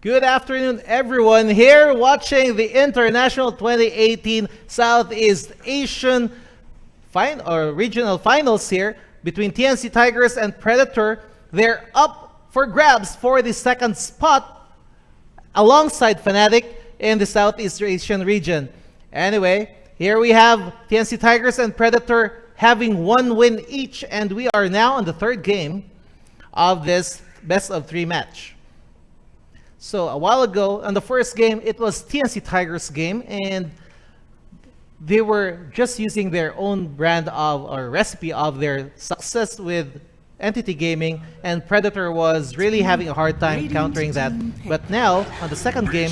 Good afternoon, everyone. Here watching the International 2018 Southeast Asian regional finals here between TNC Tigers and Predator. They're up for grabs for the second spot alongside Fnatic in the Southeast Asian region. Anyway, here we have TNC Tigers and Predator having one win each, and we are now on the third game of this best of three match. So a while ago, on the first game, it was TNC Tigers game, and they were just using their own brand of or recipe of their success with Entity Gaming, and Predator was really having a hard time countering that. But now, on the second game,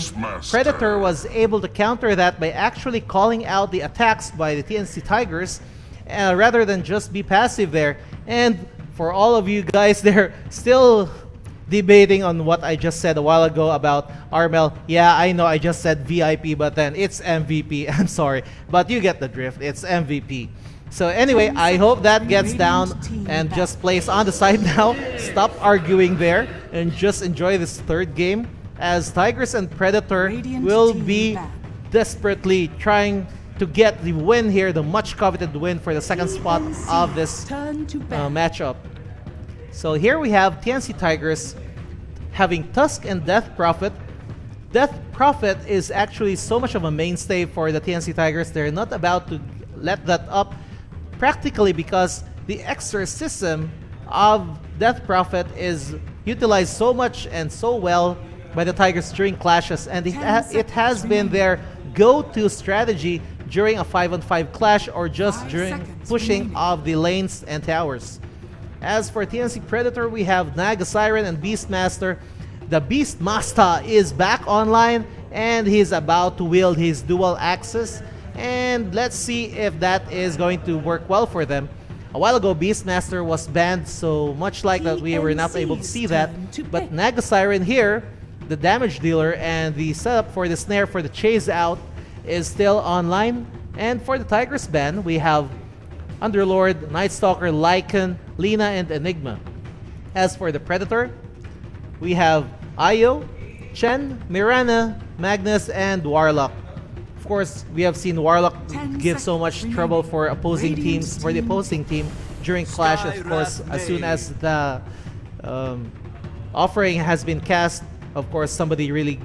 Predator was able to counter that by actually calling out the attacks by the TNC Tigers, rather than just be passive there. And for all of you guys, they're still debating on what I just said a while ago about Armel. Yeah, I know I just said VIP, but then it's MVP. I'm sorry, but you get the drift. It's MVP. So anyway, I hope that gets down and just plays on the side now. Stop arguing there and just enjoy this third game, as Tigers and Predator will be desperately trying to get the win here, the much coveted win for the second spot of this matchup. So here we have TNC Tigers having Tusk and Death Prophet. Death Prophet is actually so much of a mainstay for the TNC Tigers. They're not about to let that up, practically because the exorcism of Death Prophet is utilized so much and so well by the Tigers during clashes, and it has been their go-to strategy during a 5-on-5 clash or just during pushing of the lanes and towers. As for TNC Predator, we have Naga Siren and Beastmaster. The Beastmaster is back online, and he's about to wield his dual axis. And let's see if that is going to work well for them. A while ago, Beastmaster was banned, so much like that we were not able to see that. But Naga Siren here, the damage dealer and the setup for the snare for the chase out is still online. And for the Tigers ban, we have Underlord, Night Stalker, Lycan, Lina, and Enigma. As for the Predator, we have Io, Chen, Mirana, Magnus, and Warlock. Of course, we have seen Warlock give so much trouble for opposing teams, for the opposing team during clash. Of course, as soon as the offering has been cast, of course, somebody really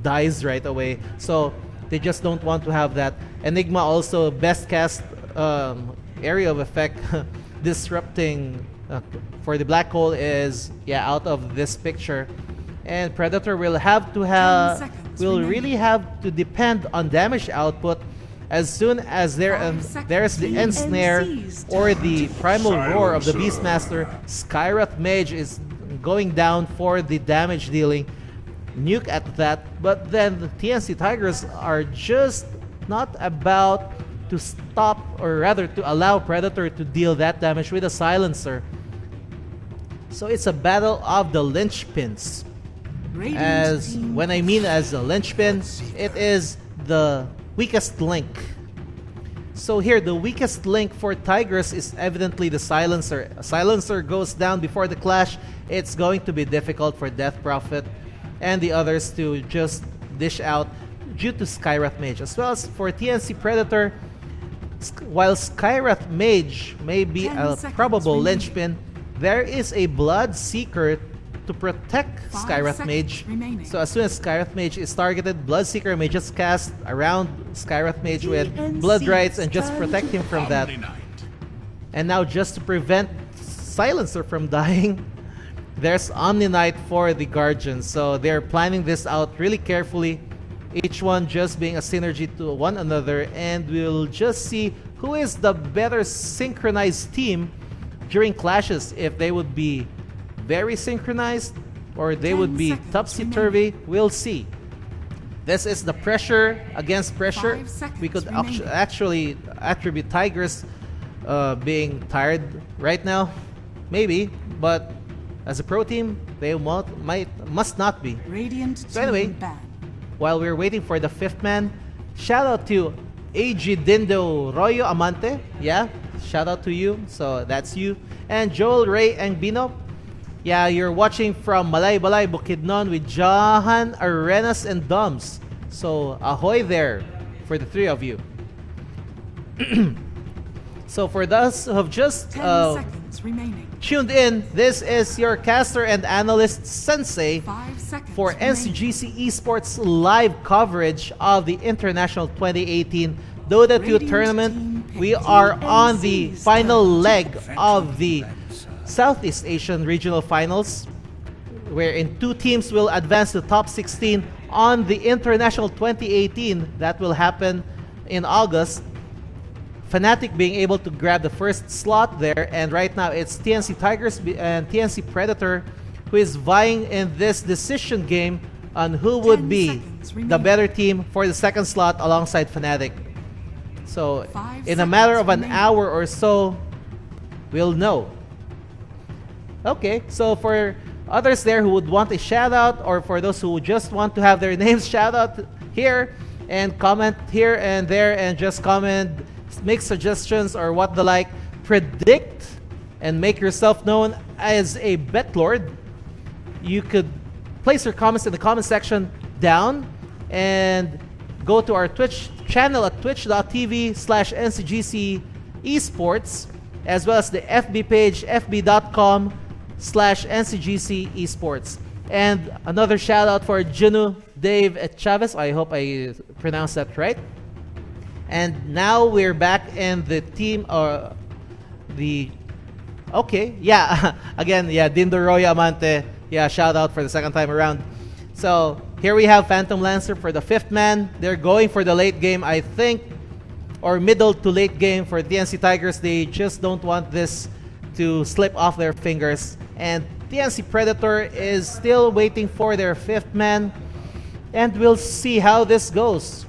dies right away. So they just don't want to have that. Enigma also best cast area of effect disrupting for the black hole is out of this picture, and Predator will really have to depend on damage output. As soon as there's the end snare or the primal roar of the Beastmaster, Skywrath Mage is going down for the damage dealing nuke at that. But then the TNC Tigers are just not about to stop, or rather to allow Predator to deal that damage with a silencer. So it's a battle of the linchpins. As when I mean as a linchpin, it is the weakest link. So here, the weakest link for Tigers is evidently the silencer. A silencer goes down before the clash, it's going to be difficult for Death Prophet and the others to just dish out due to Skywrath Mage. As well as for TNC Predator, while Skywrath Mage may be a probable linchpin, there is a Blood Seeker to protect Skywrath Mage. So as soon as Skywrath Mage is targeted, Blood Seeker may just cast around Skywrath Mage with Blood Rights and just protect him from that. And now, just to prevent Silencer from dying, there's Omni Knight for the Guardians. So they're planning this out really carefully, each one just being a synergy to one another, and we'll just see who is the better synchronized team during clashes. If they would be very synchronized or they would be topsy-turvy, we'll see. This is the pressure against pressure. We could actually attribute Tigers being tired right now, maybe, but as a pro team, they must not be. So anyway, while we're waiting for the fifth man, shout out to AG Dindo Royo Amante. Yeah, shout out to you. So that's you. And Joel Ray Angbino. Yeah, you're watching from Malay Balay, Bukidnon with Jahan, Arenas, and Doms. So, ahoy there for the three of you. So, for those who have just 10 seconds remaining. tuned in, this is your caster and analyst Sensei 5 seconds for remaining. Ncgc Esports live coverage of the International 2018 Dota 2 Radiant tournament. team pick We are on TNC the final style. leg of the Southeast Asian Regional Finals, wherein two teams will advance to top 16 on the International 2018 that will happen in August. Fnatic being able to grab the first slot there, and right now it's TNC Tigers and TNC Predator who is vying in this decision game on who would 10 be seconds the remaining. better team for the second slot alongside Fnatic. So 5 in a matter of an seconds hour or so, we'll know. Okay, so for others there who would want a shout out, or for those who just want to have their names shout out here and comment here and there and just comment, make suggestions or what the like, predict and make yourself known as a bet lord, you could place your comments in the comment section down and go to our Twitch channel at twitch.tv/ncgc esports, as well as the FB page fb.com/ncgc esports. And another shout out for Junu Dave Chavez. I hope I pronounced that right. And now we're back in the team, or okay, yeah, again, yeah, Dindoroy Amante, yeah, shout out for the second time around. So here we have Phantom Lancer for the fifth man. They're going for the late game, I think, or middle to late game for TNC Tigers. They just don't want this to slip off their fingers. And TNC Predator is still waiting for their fifth man, and we'll see how this goes.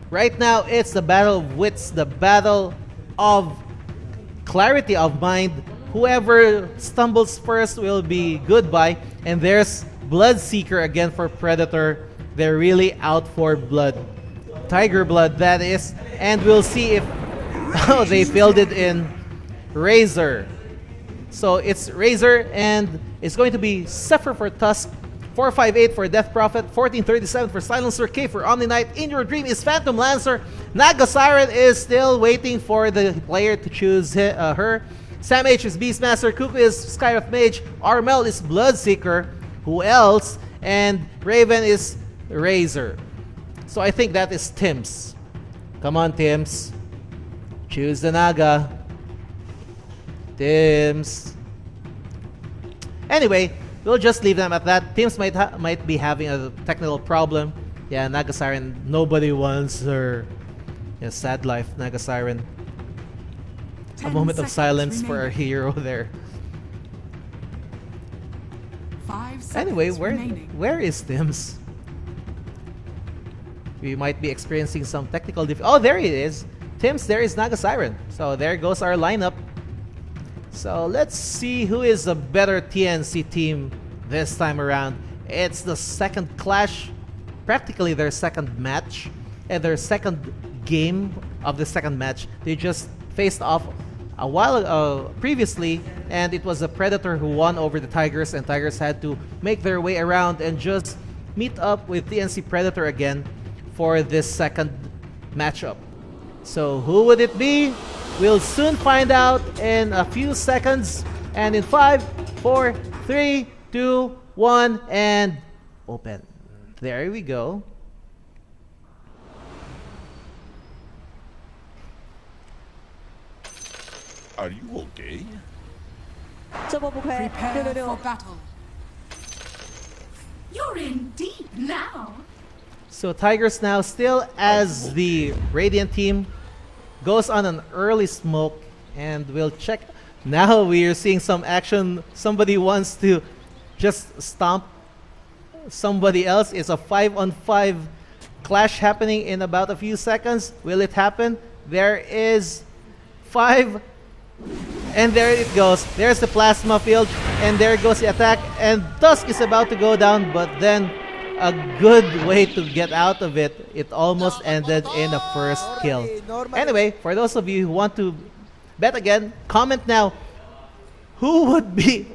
Right now, it's the battle of wits, the battle of clarity of mind. Whoever stumbles first will be goodbye. And there's Bloodseeker again for Predator. They're really out for blood. Tiger blood, that is. And we'll see if they filled it in Razor. So it's Razor, and it's going to be Zephyr for Tusk, 458 for Death Prophet, 1437 for Silencer, K for Omni Knight. In Your Dream is Phantom Lancer. Naga Siren is still waiting for the player to choose her. Sam H is Beastmaster, Kuku is Skywrath Mage, Armel is Bloodseeker. Who else? And Raven is Razor. So I think that is Tim's. Come on, Tim's. Choose the Naga. Tim's. Anyway, we'll just leave them at that. Tim's might be having a technical problem. Yeah, Naga Siren, nobody wants her. Yeah, sad life, Naga Siren. A moment of silence for our hero there. 5 seconds Anyway, remaining. where is Tim's? We might be experiencing some technical oh, there it is. Tim's, there is Naga Siren. So there goes our lineup. So let's see who is a better TNC team this time around. It's the second clash, practically their second match, and their second game of the second match. They just faced off a while previously, and it was the Predator who won over the Tigers, and Tigers had to make their way around and just meet up with TNC Predator again for this second matchup. So who would it be? We'll soon find out in a few seconds. And in 5, 4, 3, 2, 1, and open. There we go. Are you okay? 这波不亏， Prepare 666 for。battle. You're in deep now. So Tigers now still as the Radiant team goes on an early smoke, and we'll check. Now we are seeing some action. Somebody wants to just stomp somebody else. It's a 5-on-5 clash happening in about a few seconds. Will it happen? There is 5, and there it goes. There's the plasma field, and there goes the attack, and Tusk is about to go down, but then a good way to get out of it. It almost ended in a first kill. Anyway, for those of you who want to bet again, comment now. Who would be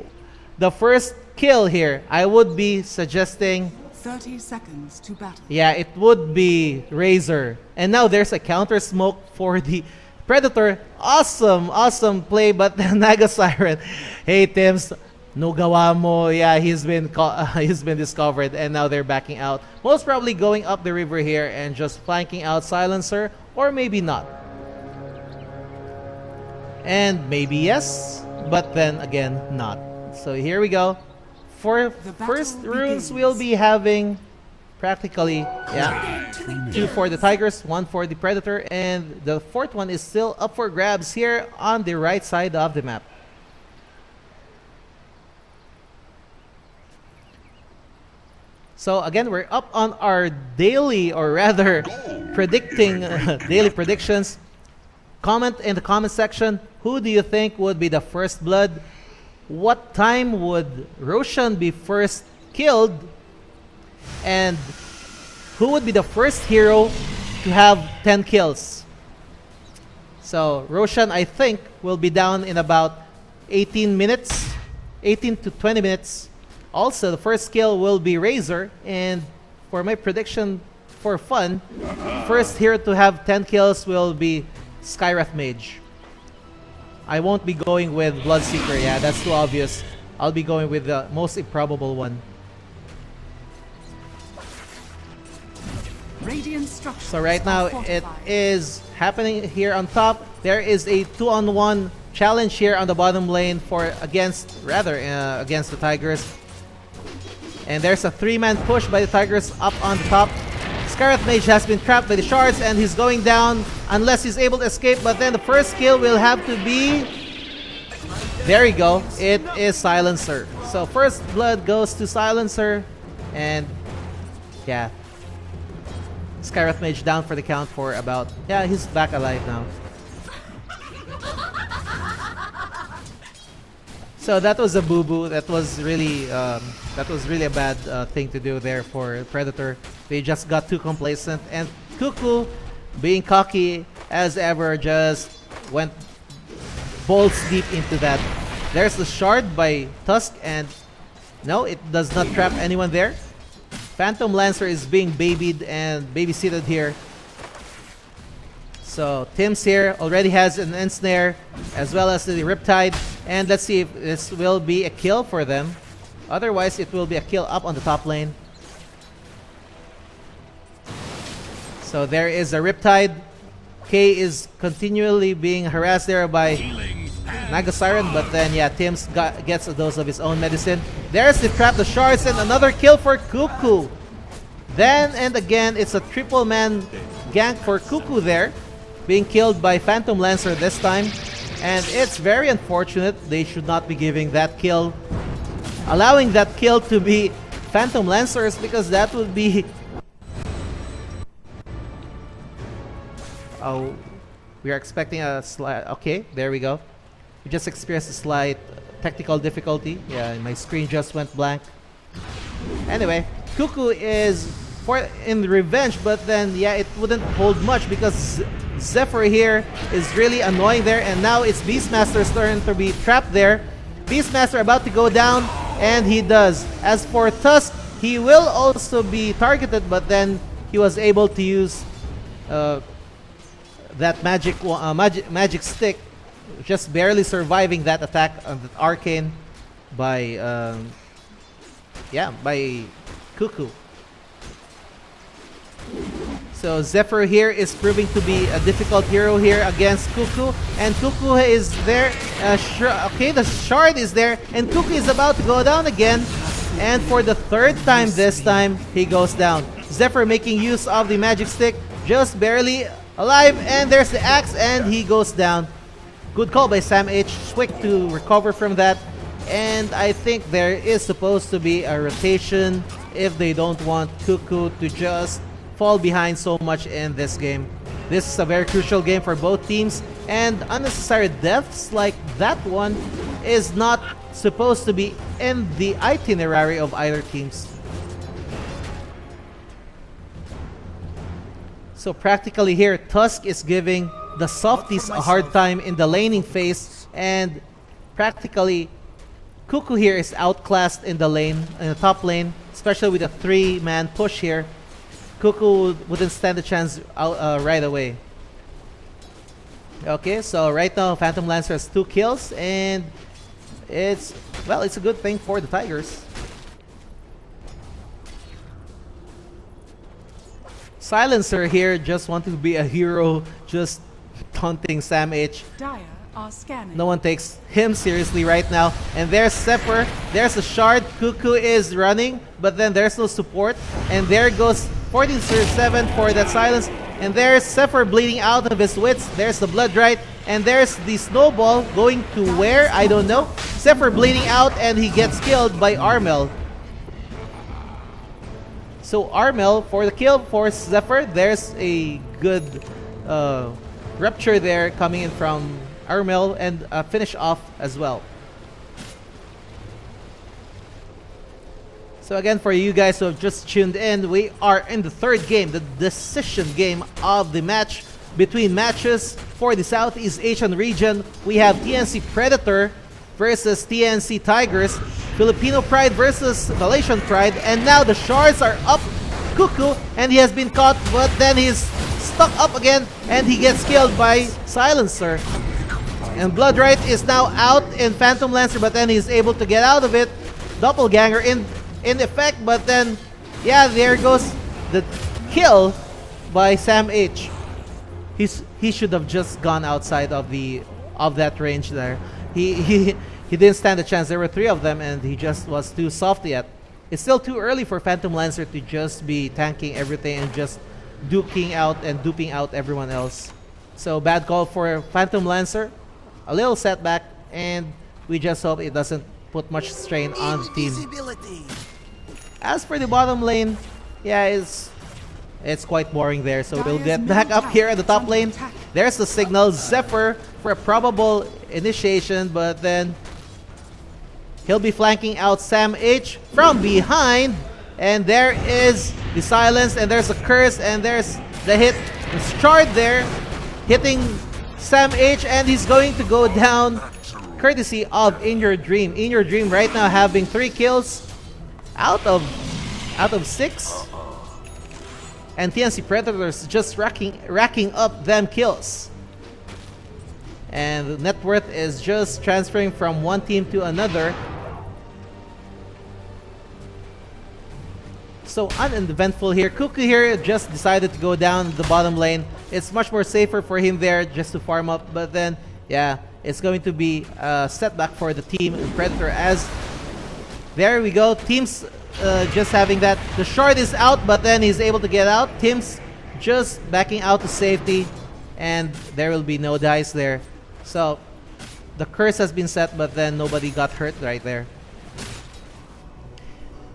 the first kill here, I would be suggesting, 30 seconds to battle. yeah, it would be Razor. And now there's a counter smoke for the Predator. Awesome, awesome play, but the Naga Siren. Hey, Tims, no gawa mo. Yeah, he's been discovered, and now they're backing out. Most probably going up the river here and just flanking out Silencer, or maybe not. And maybe yes, but then again, not. So here we go. For The battle first runes, begins. we'll be having practically, yeah, 2 for the Tigers, 1 for the Predator, and the 4th one is still up for grabs here on the right side of the map. So again, we're up on our daily, or rather predicting daily predictions. Comment in the comment section, who do you think would be the first blood? What time would Roshan be first killed? And who would be the first hero to have 10 kills? So Roshan, I think, will be down in about 18 minutes, 18 to 20 minutes. Also, the first kill will be Razor, and for my prediction for fun, first hero to have 10 kills will be Skywrath Mage. I won't be going with Bloodseeker, yeah, that's too obvious. I'll be going with the most improbable one. Radiant structures So right now, are it fortified. is happening here on top. There is a 2-on-1 challenge here on the bottom lane against the Tigers. And there's a 3-man push by the Tigers up on the top. Skywrath Mage has been trapped by the shards, and he's going down unless he's able to escape. But then the first kill will have to be... There you go. It is Silencer. So first blood goes to Silencer. And yeah, Skywrath Mage down for the count for about... Yeah, he's back alive now. So that was a boo-boo. That was really a bad thing to do there for Predator. They just got too complacent, and Cuckoo, being cocky as ever, just went balls deep into that. There's the shard by Tusk, and no, it does not trap anyone there. Phantom Lancer is being babied and babysitted here. So Tim's here already has an Ensnare as well as the Riptide, and let's see if this will be a kill for them. Otherwise, it will be a kill up on the top lane. So there is a Riptide. K is continually being harassed there by Naga Siren, but then yeah, Tim's gets a dose of his own medicine. There's the trap, the shards, and another kill for Cuckoo. Then and again, it's a triple man gank for Cuckoo there, being killed by Phantom Lancer this time. And it's very unfortunate. They should not be giving that kill, allowing that kill to be Phantom Lancers, because that would be... Oh, we are expecting a slight... Okay, there we go. We just experienced a slight technical difficulty. Yeah, my screen just went blank. Anyway, Cuckoo is in revenge, but then yeah, it wouldn't hold much because Zephyr here is really annoying there, and now it's Beastmaster's turn to be trapped there. Beastmaster about to go down, and he does. As for Tusk, he will also be targeted, but then he was able to use that magic stick, just barely surviving that attack of the Arcane by by Cuckoo. So Zephyr here is proving to be a difficult hero here against Cuckoo, and Cuckoo is there. Okay, the shard is there, and Cuckoo is about to go down again, and for the third time this time, he goes down. Zephyr making use of the magic stick, just barely alive, and there's the axe, and he goes down. Good call by Sam H, quick to recover from that, and I think there is supposed to be a rotation if they don't want Cuckoo to just fall behind so much in this game. This is a very crucial game for both teams, and unnecessary deaths like that one is not supposed to be in the itinerary of either teams. So practically here, Tusk is giving the softies a hard time in the laning phase, and practically Cuckoo here is outclassed in the lane, in the top lane, especially with a 3-man push here. Cuckoo wouldn't stand a chance out, right away. Okay, so right now Phantom Lancer has 2 kills, and it's a good thing for the Tigers. Silencer here just wanted to be a hero, just taunting Sam H. Dire are scanning. No one takes him seriously right now. And there's Zephyr. There's a shard. Cuckoo is running, but then there's no support. And there goes 1407 for that silence. And there's Zephyr bleeding out of his wits. There's the blood right. And there's the snowball going to where? I don't know. Zephyr bleeding out, and he gets killed by Armel. So Armel for the kill for Zephyr. There's a good rupture there coming in from Armel, and finish off as well. So again, for you guys who have just tuned in, we are in the 3rd game, the decision game of the match between matches for the Southeast Asian region. We have TNC Predator versus TNC Tigers, Filipino Pride versus Malaysian Pride, and now the shards are up. Cuckoo, and he has been caught, but then he's stuck up again, and he gets killed by Silencer. And Bloodright is now out in Phantom Lancer, but then he's able to get out of it. Doppelganger in effect, but then, yeah, there goes the kill by Sam H. He should have just gone outside of that range there. He didn't stand a chance. There were 3 of them, and he just was too soft yet. It's still too early for Phantom Lancer to just be tanking everything and just duking out and duping out everyone else. So bad call for Phantom Lancer. A little setback, and we just hope it doesn't put much strain on the team. As for the bottom lane, yeah, it's quite boring there. So we'll get back up here at the top lane. There's the signal, Zephyr for a probable initiation, but then he'll be flanking out Sam H from behind. And there is the silence, and there's a curse, and there's the hit. The shard there hitting Sam H, and he's going to go down courtesy of In Your Dream. In Your Dream right now having 3 kills out of 6. And TNC Predators just racking up them kills. And net worth is just transferring from one team to another. So uneventful here. Cuckoo here just decided to go down the bottom lane. It's much more safer for him there just to farm up. But then, yeah, it's going to be a setback for the team Predator, as there we go. Teams just having that. The shard is out, but then he's able to get out. Teams just backing out to safety, and there will be no dice there. So the curse has been set, but then nobody got hurt right there.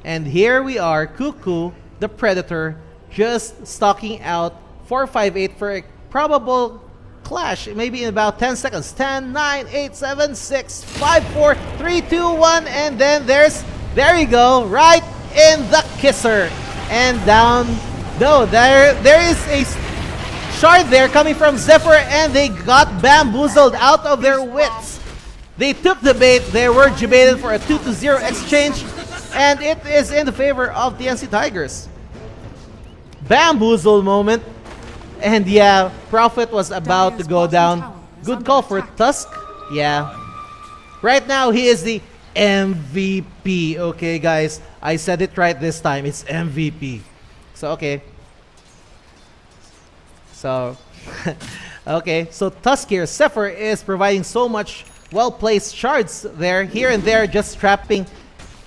And here we are, Cuckoo, the Predator, just stalking out 458 for a probable clash, maybe in about 10 seconds. 10, 9, 8, 7, 6, 5, 4, 3, 2, 1, and then there you go, right in the kisser. And down, no, there is a shard there coming from Zephyr, and they got bamboozled out of their wits. They took the bait, they were debated for a 2-0 exchange, and it is in the favor of the NC Tigers. Bamboozle moment. And yeah, Prophet was about to go down. Good call for Tusk. Yeah. Right now, he is the MVP. Okay, guys. I said it right this time. It's MVP. So, okay. So, okay. So, Tusk here. Zephyr is providing so much well-placed shards there, here and there, just trapping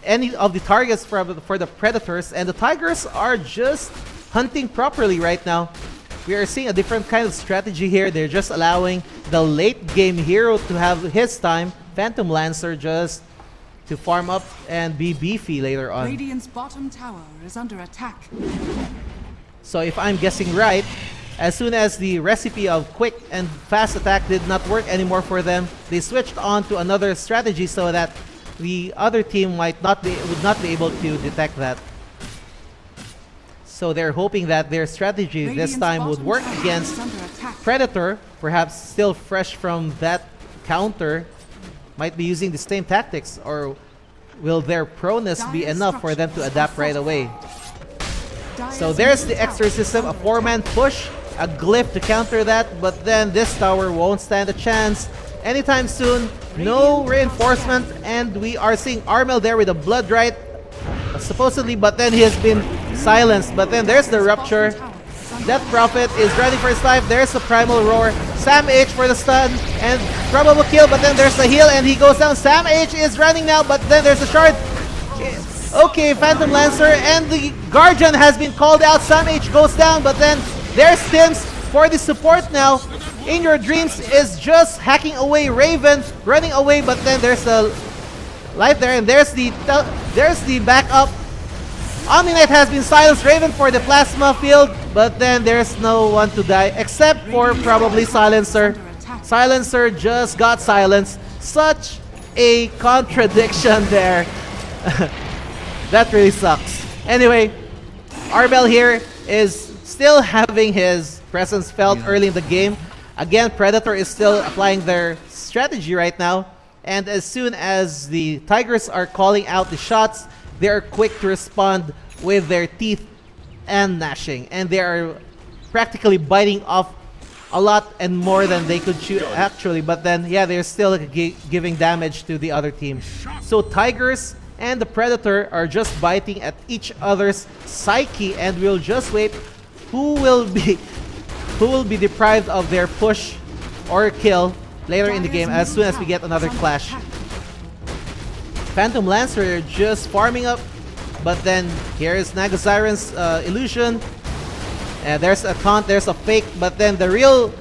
any of the targets for the Predators. And the Tigers are just hunting properly right now. We are seeing a different kind of strategy here. They're just allowing the late game hero to have his time, Phantom Lancer, just to farm up and be beefy later on. Radiant's bottom tower is under attack. So if I'm guessing right, as soon as the recipe of quick and fast attack did not work anymore for them, they switched on to another strategy so that the other team would not be able to detect that. So they're hoping that their strategy this time would work against Predator, perhaps still fresh from that counter, might be using the same tactics, or will their proneness be Dire enough for them to structures adapt are right away? Dire's So there's the middle tower exorcism, a is under 4-man push, a glyph to counter that, but then this tower won't stand a chance anytime soon. No reinforcement, and we are seeing Armel there with a blood right, supposedly, but then he has been silenced. But then there's the rupture. Death Prophet is ready for his life. There's the primal roar. Sam H for the stun and probable kill, but then there's the heal and he goes down. Sam H is running now, but then there's a shard. Okay, Phantom Lancer and the Guardian has been called out. Sam H goes down, but then there's Tims for the support now. In Your Dreams is just hacking away Raven, running away, but then there's the life there, and there's the backup. Omni-Knight has been silenced. Raven for the plasma field, but then there's no one to die except for probably Silencer. Silencer just got silenced. Such a contradiction there. That really sucks. Anyway, Arbel here is still having his presence felt early in the game. Again, Predator is still applying their strategy right now. And as soon as the Tigers are calling out the shots, they are quick to respond with their teeth and gnashing. And they are practically biting off a lot and more than they could chew actually. But then, yeah, they're still giving damage to the other team. So Tigers and the Predator are just biting at each other's psyche. And we'll just wait who will be deprived of their push or kill later in the game as soon as we get another clash. Phantom Lancer just farming up, but then here's Nagazyron's illusion. And there's a taunt, there's a fake, but then the real,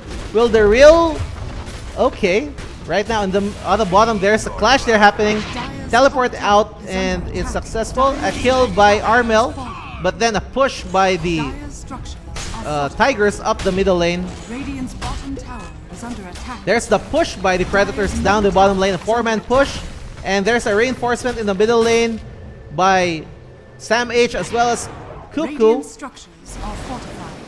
okay, right now on the bottom there's a clash there happening. Teleport out and it's successful. A kill by Armel, but then a push by the Tigers up the middle lane. Radiant's bottom tower is under attack. There's the push by the Predators down the bottom lane, a 4-man push. And there's a reinforcement in the middle lane by Sam H as well as Cuckoo. Radiant structures are fortified.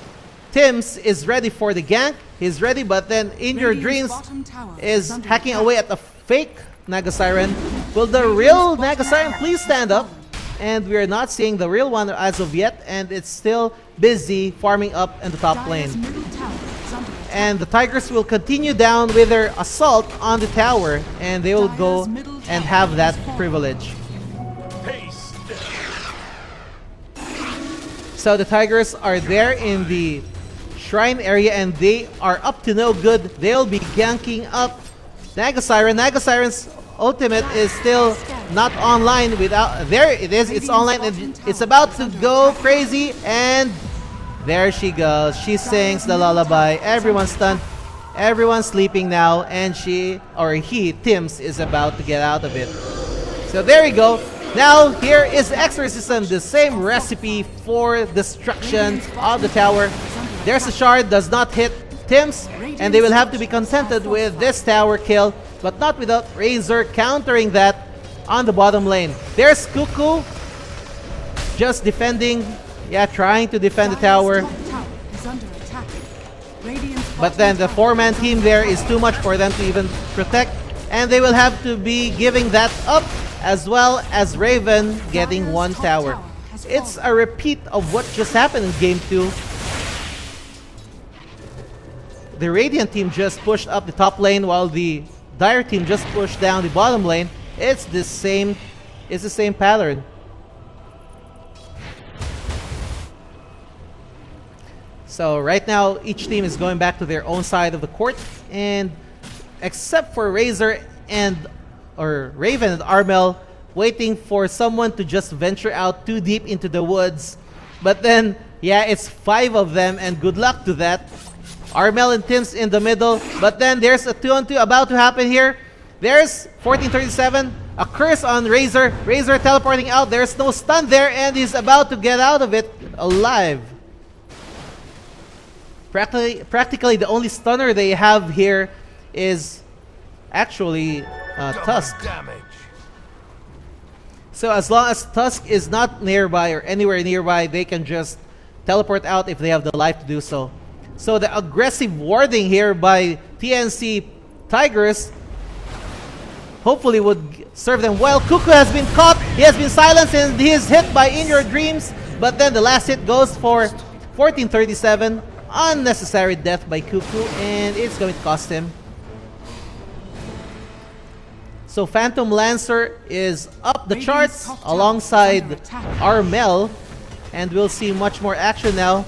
Tims is ready for the gank. He's ready, but then In Your Radiant's Dreams bottom tower is under hacking attack. away at the fake Nagazyron. Will the real Nagazyron please stand up? And we are not seeing the real one as of yet, and it's still busy farming up in the top Dire's lane. middle tower is under attack. And the Tigers will continue down with their assault on the tower, and they will go and have that privilege. So the Tigers are there in the shrine area and they are up to no good. They'll be ganking up Nagazyron. Nagazyron's ultimate is still not online without... There it is, it's online and it's about to go crazy, and there she goes. She sings the lullaby. Everyone's stunned. Everyone's sleeping now, and Tims, is about to get out of it. So there you go. Now here is the Exorcism, the same recipe for destruction of the tower. There's a shard, does not hit Tims, and they will have to be contented with this tower kill, but not without Razor countering that on the bottom lane. There's Cuckoo just defending, trying to defend the tower. But then the 4-man team there is too much for them to even protect, and they will have to be giving that up, as well as Raven getting one tower. It's a repeat of what just happened in Game 2. The Radiant team just pushed up the top lane while the Dire team just pushed down the bottom lane. It's the same pattern. So right now, each team is going back to their own side of the court, and except for Raven and Armel, waiting for someone to just venture out too deep into the woods. But then, it's 5 of them, and good luck to that. Armel and Tims in the middle, but then there's a 2-on-2 about to happen here. There's 1437, a curse on Razor. Razor teleporting out. There's no stun there, and he's about to get out of it alive. Practically the only stunner they have here is actually Tusk. So as long as Tusk is not nearby or anywhere nearby, they can just teleport out if they have the life to do so. So the aggressive warding here by TNC Tigers hopefully would serve them well. Cuckoo has been caught. He has been silenced and he is hit by In Your Dreams. But then the last hit goes for 1437. Unnecessary death by Cuckoo, and it's going to cost him. So Phantom Lancer is up the charts alongside Armel, and we'll see much more action now.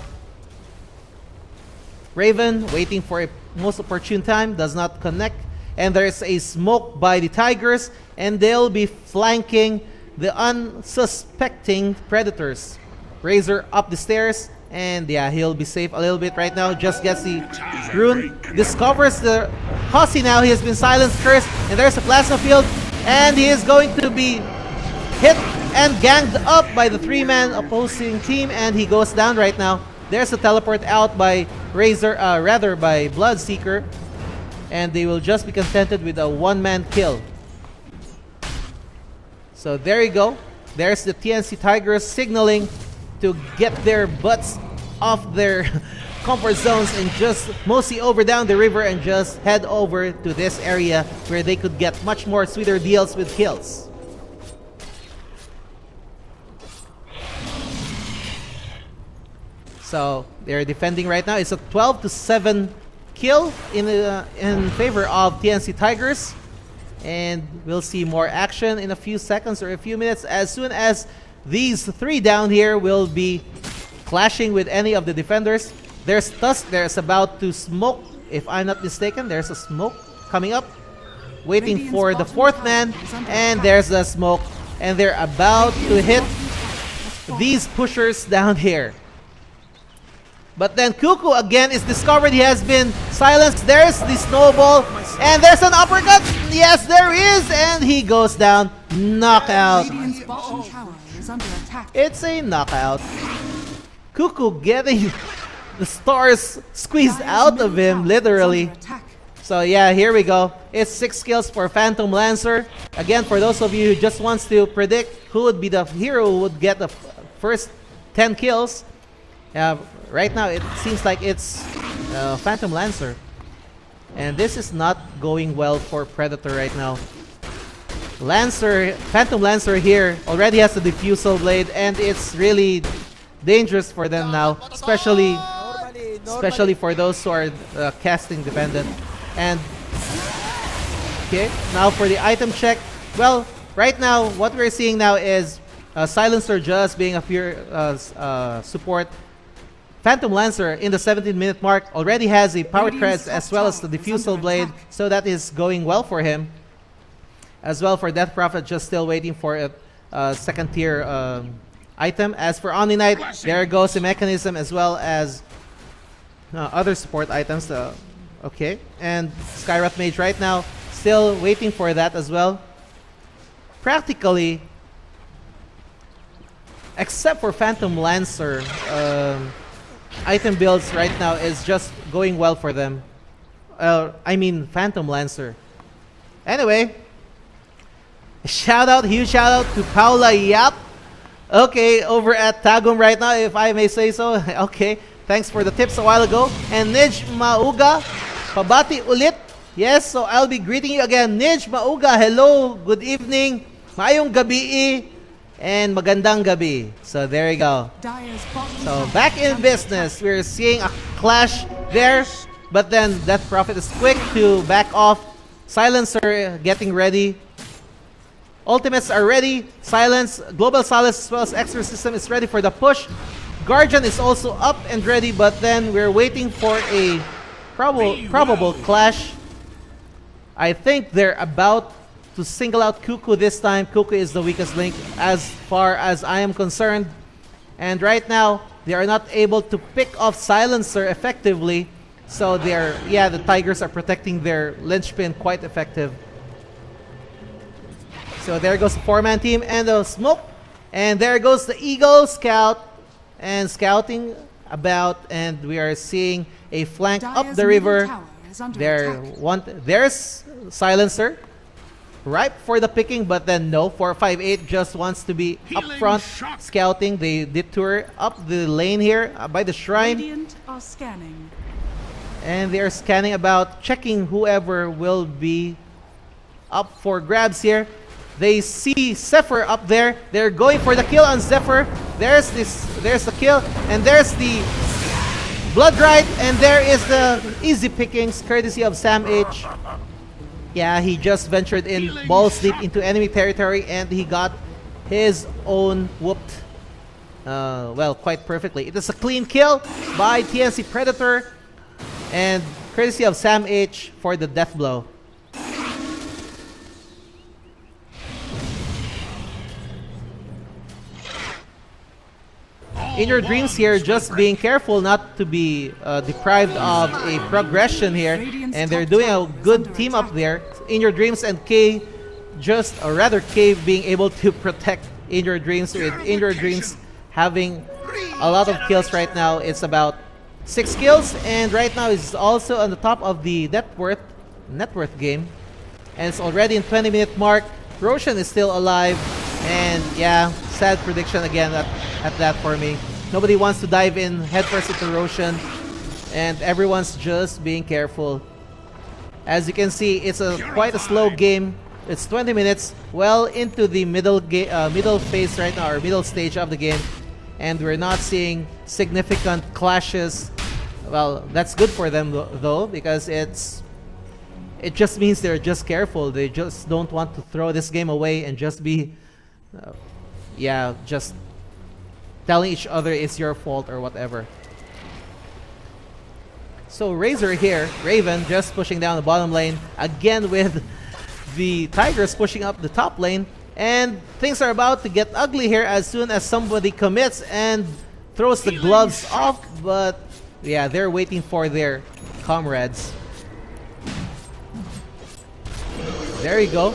Raven waiting for a most opportune time, does not connect, and there's a smoke by the Tigers, and they'll be flanking the unsuspecting Predators. Razor up the stairs, and yeah, he'll be safe a little bit right now. Just gets the rune, discovers the Hussy now. He has been silenced first, and there's a plasma field, and he is going to be hit and ganged up by the 3-man opposing team, and he goes down right now. There's a teleport out by Razor, rather by Bloodseeker, and they will just be contented with a 1-man kill. So there you go. There's the TNC Tigers signaling to get their butts off their comfort zones and just mostly over down the river and just head over to this area where they could get much more sweeter deals with kills. So they're defending right now. It's a 12-7 kill in favor of TNC Tigers, and we'll see more action in a few seconds or a few minutes as soon as these 3 down here will be clashing with any of the defenders. There's Tusk. There's about to smoke, if I'm not mistaken. There's a smoke coming up, waiting for the 4th man, and there's the smoke, and they're about to hit these pushers down here. But then Cuckoo again is discovered. He has been silenced. There's the snowball, and there's an uppercut. Yes, there is, and he goes down. Knockout. Radiant's bottom tower is under attack. It's a knockout. Cuckoo getting the stars squeezed out of him, literally. So yeah, here we go. It's 6 kills for Phantom Lancer. Again, for those of you who just wants to predict who would be the hero who would get the first 10 kills, right now it seems like it's Phantom Lancer. And this is not going well for Predator right now. Phantom Lancer here already has the Diffusal Blade, and it's really dangerous for them now, especially for those who are casting dependent. And okay, now for the item check. Well, right now what we're seeing now is Silencer just being a pure support. Phantom Lancer in the 17-minute mark already has a power treads as well as the Diffusal Blade, so that is going well for him. As well for Death Prophet, just still waiting for a second tier item. As for Omni Knight, there goes the mechanism as well as other support items. Okay, and Skywrath Mage right now still waiting for that as well. Practically, except for Phantom Lancer, item builds right now is just going well for them. I mean Phantom Lancer. Anyway, huge shout out to Paula Yap. Okay, over at Tagum right now, if I may say so. Okay, thanks for the tips a while ago. And Nij Mauga, pabati ulit. Yes, so I'll be greeting you again. Nij Mauga, hello, good evening. Maayong gabi and magandang gabi. So there you go. So back in business, we're seeing a clash there, but then Death Prophet is quick to back off. Silencer getting ready. Ultimates are ready. Silence, Global Solace as well as Exorcism is ready for the push. Guardian is also up and ready, but then we're waiting for a probable clash. I think they're about to single out Cuckoo this time. Cuckoo is the weakest link as far as I am concerned. And right now, they are not able to pick off Silencer effectively. So the Tigers are protecting their linchpin quite effective. So there goes the 4-man team and the smoke. And there goes the Eagle Scout and scouting about. And we are seeing a flank up the river. There's Silencer. Ripe for the picking, but then no. 458 just wants to be up front scouting. They detour up the lane here by the shrine. Radiant are scanning. And they are scanning about, checking whoever will be up for grabs here. They see Zephyr up there. They're going for the kill on Zephyr. There's the kill, and there's the Blood Right, and there is the easy pickings courtesy of Sam H. Yeah, he just ventured in balls deep into enemy territory, and he got his own whooped. Well, quite perfectly. It is a clean kill by TNC Predator, and courtesy of Sam H for the death blow. In your dreams here, just being careful not to be deprived of a progression here, and they're doing a good team up there. In your dreams and K, or rather K being able to protect In Your Dreams, with In Your Dreams having a lot of kills right now. It's about 6 kills, and right now is also on the top of the net worth game, and it's already in 20-minute mark. Roshan is still alive, and yeah, sad prediction again at that for me. Nobody wants to dive in headfirst into Roshan, and everyone's just being careful. As you can see, it's quite a slow game. It's 20 minutes, well into the middle phase right now, or middle stage of the game, and we're not seeing significant clashes. Well, that's good for them though, because it just means they're just careful. They just don't want to throw this game away and just be just telling each other it's your fault or whatever. So Razor here, Raven, just pushing down the bottom lane again, with the Tigers pushing up the top lane, and things are about to get ugly here as soon as somebody commits and throws the gloves off, but yeah, they're waiting for their comrades. There you go.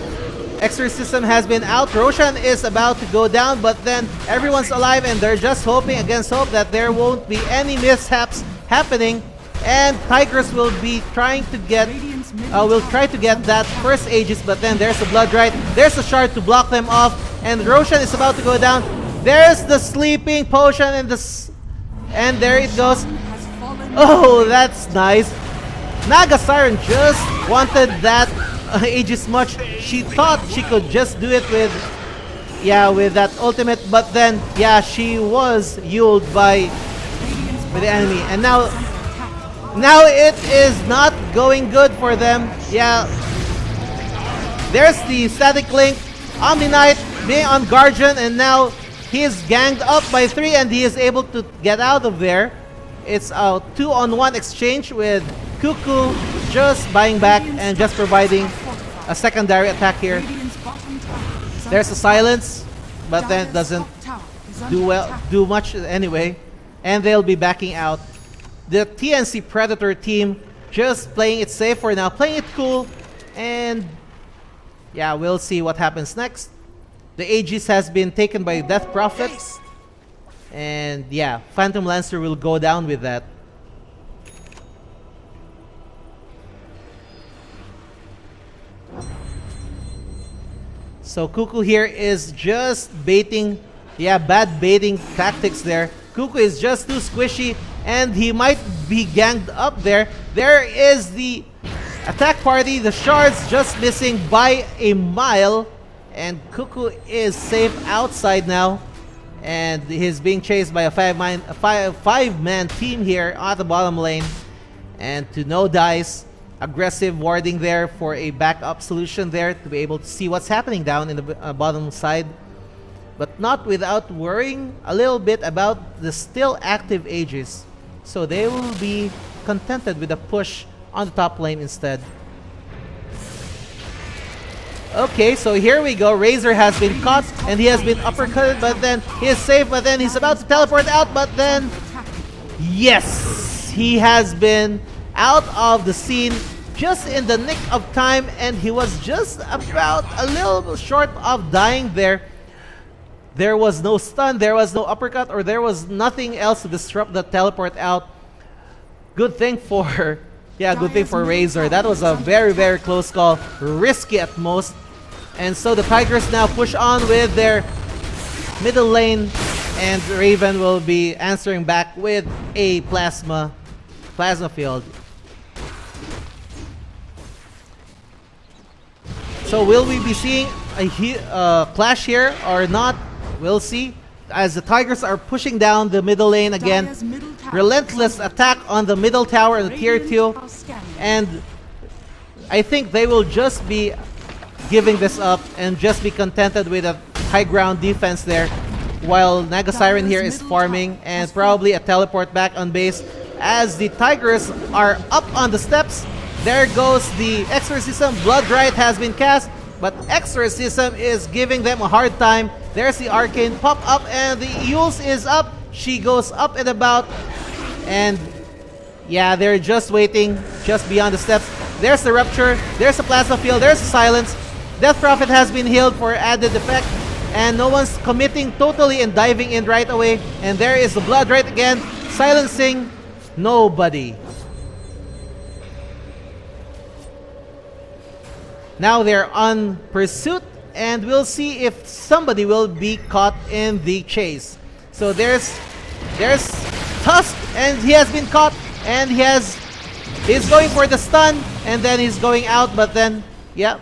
Exorcism has been out. Roshan is about to go down, but then everyone's alive, and they're just hoping against hope that there won't be any mishaps happening. And Tigers will be trying to get that first Aegis, but then there's the Blood Right. There's a shard to block them off, and Roshan is about to go down. There's the sleeping potion, and there it goes. Oh, that's nice. Naga Siren just wanted that Aegis much. She thought she could just do it with that ultimate, but then she was Yuled by the enemy, and now it is not going good for them. Yeah, there's the static link. Omni Knight being on Guardian, and now he's ganged up by 3, and he is able to get out of there. It's a 2-on-1 exchange with Cuckoo just buying back and just providing a secondary attack here. There's a silence, but then it doesn't do much anyway, and they'll be backing out. The TNC Predator team just playing it safe for now, playing it cool, and yeah, we'll see what happens next. The Aegis has been taken by Death Prophet, and yeah, Phantom Lancer will go down with that. So Cuckoo here is just baiting, bad baiting tactics there. Cuckoo is just too squishy, and he might be ganged up there. There is the attack party. The shards just missing by a mile, and Cuckoo is safe outside now, and he's being chased by a five-man team here at the bottom lane, and to no dice. Aggressive warding there for a backup solution there to be able to see what's happening down in the bottom side, but not without worrying a little bit about the still active Aegis. So they will be contented with a push on the top lane instead. Okay, so here we go. Razor has been caught, and he has been uppercutted, but then he is safe, but then he's about to teleport out, but then yes, he has been out of the scene just in the nick of time, and he was just about a little short of dying there. There was no stun, there was no uppercut, or there was nothing else to disrupt the teleport out. Good thing for Razor. That was a very, very close call, risky at most. And so the Tigers now push on with their middle lane, and Raven will be answering back with a plasma field. So will we be seeing a clash here or not? We'll see. As the Tigers are pushing down the middle lane again. Dire's middle tower Relentless is under attack on the middle tower in attack. tier 2. Radiant are scanning. And I think they will just be giving this up and just be contented with a high ground defense there. While Naga Siren here is farming and probably a teleport back on base. As the Tigers are up on the steps. There goes the Exorcism. Blood Right has been cast. But Exorcism is giving them a hard time. There's the Arcane pop up and the Eul's is up. She goes up and about. And yeah, they're just waiting just beyond the steps. There's the Rupture. There's the Plasma Field. There's the Silence. Death Prophet has been healed for added effect. And no one's committing totally and diving in right away. And there is the Blood Right again. Silencing nobody. Now they're on pursuit, and we'll see if somebody will be caught in the chase. So there's Tusk, and he has been caught, and he's going for the stun, and then he's going out, but then yeah,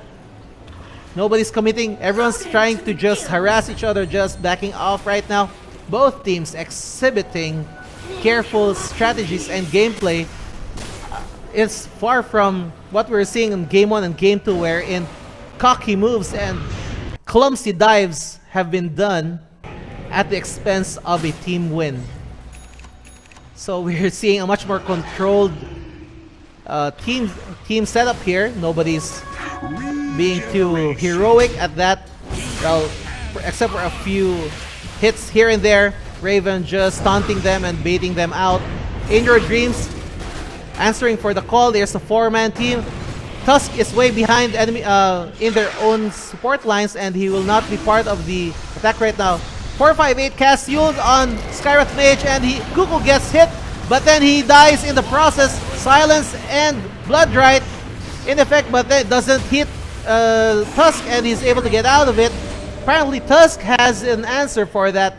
nobody's committing. Everyone's trying to just harass each other, just backing off right now. Both teams exhibiting careful strategies and gameplay. It's far from what we're seeing in Game 1 and Game 2, wherein cocky moves and clumsy dives have been done at the expense of a team win. So we're seeing a much more controlled team setup here. Nobody's being too heroic at that. Well, except for a few hits here and there. Raven just taunting them and baiting them out. In Your Dreams answering for the call. There's a 4-man team. Tusk is way behind enemy in their own support lines, and he will not be part of the attack right now. 458 cast Yuld on Skywrath Mage, and Kuku gets hit, but then he dies in the process. Silence and Blood Right in effect, but that doesn't hit Tusk, and he's able to get out of it. Apparently Tusk has an answer for that,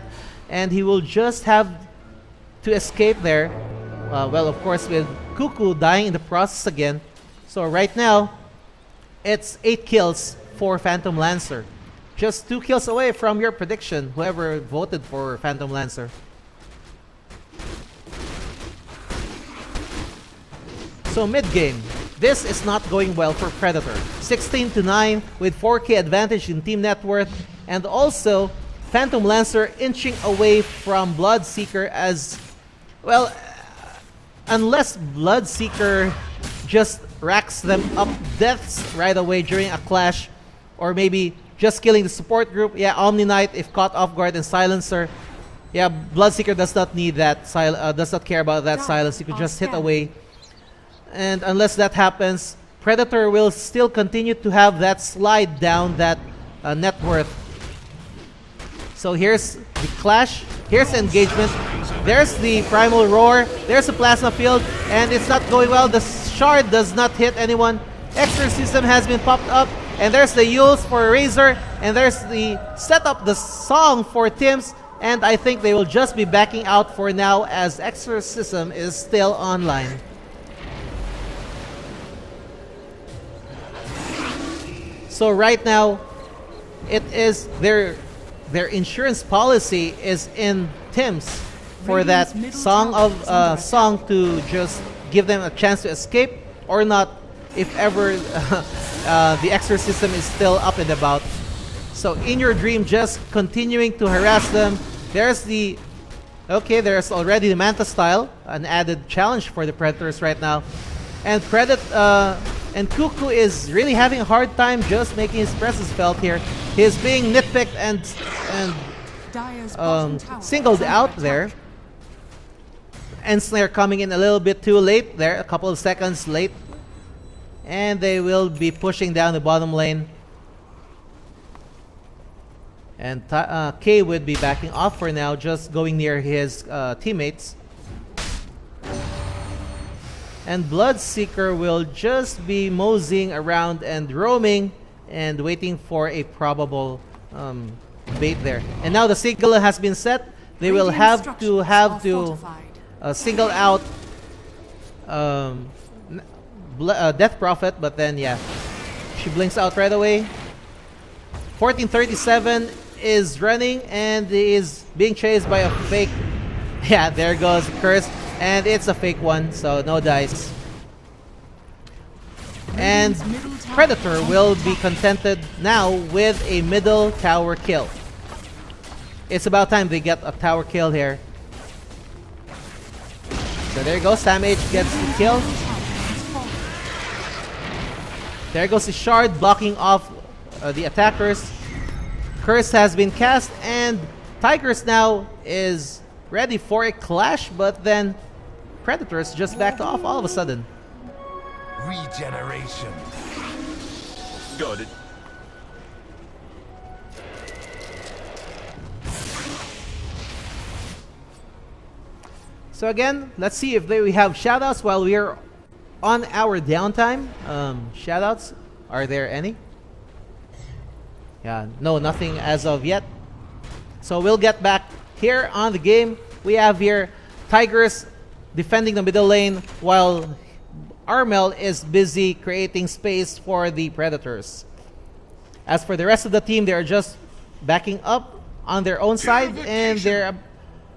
and he will just have to escape there. Well, of course, with Kuku dying in the process again. So right now, it's 8 kills for Phantom Lancer. Just 2 kills away from your prediction, whoever voted for Phantom Lancer. So mid-game, this is not going well for Predator. 16-9 with 4k advantage in team net worth, and also Phantom Lancer inching away from Bloodseeker as, well, unless Bloodseeker just racks them up deaths right away during a clash, or maybe just killing the support group. Yeah, Omni Knight if caught off guard, and Silencer. Yeah, Bloodseeker does not need that, does not care about that silence. He could just hit away. And unless that happens, Predator will still continue to have that slide down that net worth. So here's the clash, here's the engagement, there's the Primal Roar, there's the Plasma Field, and it's not going well. The Shard does not hit anyone. Exorcism has been popped up, and there's the Yules for Razor, and there's the setup, the song for Tims, and I think they will just be backing out for now as Exorcism is still online. So right now, it is their insurance policy is in Tims for that song to just give them a chance to escape, or not if ever the Exorcism is still up and about. So In Your Dream just continuing to harass them. There's already the Manta Style, an added challenge for the Predators right now. And and Kuku is really having a hard time just making his presence felt here. He's being nitpicked and Dire's bottom tower singled is under out attack. there. Ensnare coming in a little bit too late there, a couple of seconds late. And they will be pushing down the bottom lane. And K would be backing off for now, just going near his teammates. And Bloodseeker will just be moseying around and roaming and waiting for a probable bait there. And now the signal has been set. They will have to single out Death Prophet, but then yeah, she blinks out right away. 1437 is running and is being chased by a fake. Yeah, there goes Curse, and it's a fake one, so no dice. And Predator will be contented now with a middle tower kill. It's about time they get a tower kill here. So there goes, Samage gets the kill. There goes the shard blocking off the attackers. Curse has been cast and Tigers now is ready for a clash, but then Predators just backed off all of a sudden. Regeneration. Got it. So again, let's see if we have shoutouts while we are on our downtime. Shoutouts, are there any? Yeah, no, nothing as of yet. So we'll get back here on the game. We have here Tigers defending the middle lane while Armel is busy creating space for the Predators. As for the rest of the team, they're just backing up on their own side, and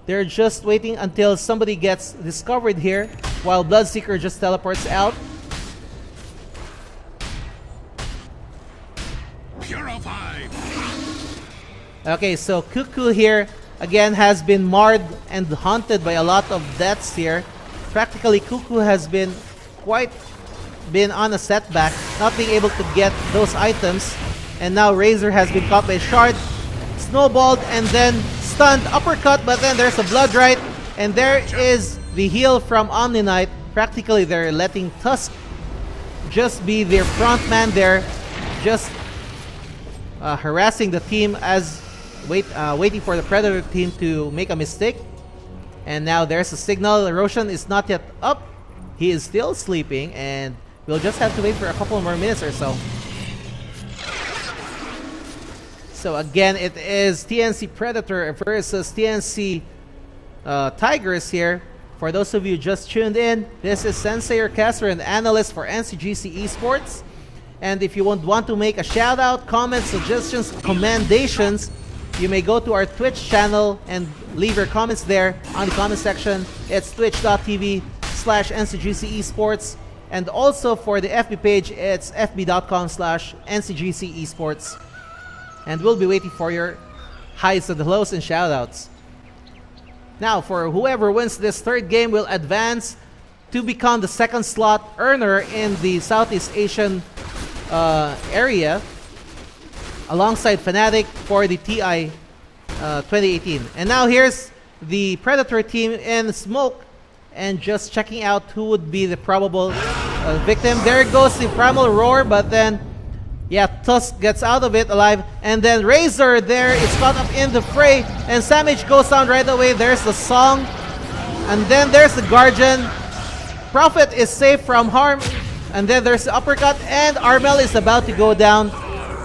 they're just waiting until somebody gets discovered here while Bloodseeker just teleports out. Purified. Okay, so Cuckoo here again has been marred and haunted by a lot of deaths here. Practically Cuckoo has been on a setback, not being able to get those items, and now Razor has been caught by a shard, snowballed, and then stunned, uppercut, but then there's a blood right, and there is the heal from Omni Knight. Practically they're letting Tusk just be their front man there, just harassing the team as waiting for the Predator team to make a mistake. And now there's a signal. Roshan is not yet up. He is still sleeping, and we'll just have to wait for a couple more minutes or so. So again, it is TNC Predator versus TNC Tigers here. For those of you just tuned in, this is Sensei or caster and analyst for Ncgc Esports. And if you want to make a shout out, comments, suggestions, commendations, you may go to our Twitch channel and leave your comments there on the comment section. It's twitch.tv/Ncgc Esports. And also for the FB page, it's fb.com/Ncgc Esports. And we'll be waiting for your highs and lows and shoutouts. Now, for whoever wins this third game will advance to become the second slot earner in the Southeast Asian area, alongside Fnatic for the TI 2018. And now here's the Predator team in smoke and just checking out who would be the probable victim. There goes the Primal Roar, but then yeah, Tusk gets out of it alive, and then Razor there is caught up in the fray, and Samage goes down right away. There's the song, and then there's the Guardian. Prophet is safe from harm, and then there's the uppercut, and Armel is about to go down.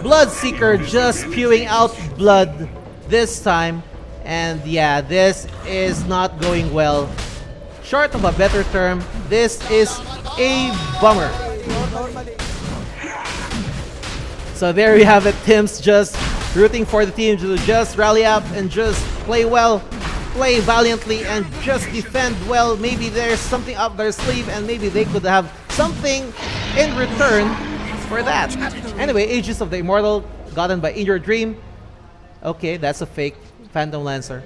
Bloodseeker just spewing out blood this time, and yeah, this is not going well. Short of a better term, this is a bummer. So there we have it. Tim's just rooting for the team to just rally up and just play well, play valiantly, and just defend well. Maybe there's something up their sleeve, and maybe they could have something in return for that. Anyway, Aegis of the Immortal gotten by Injured Dream. Okay, that's a fake Phantom Lancer.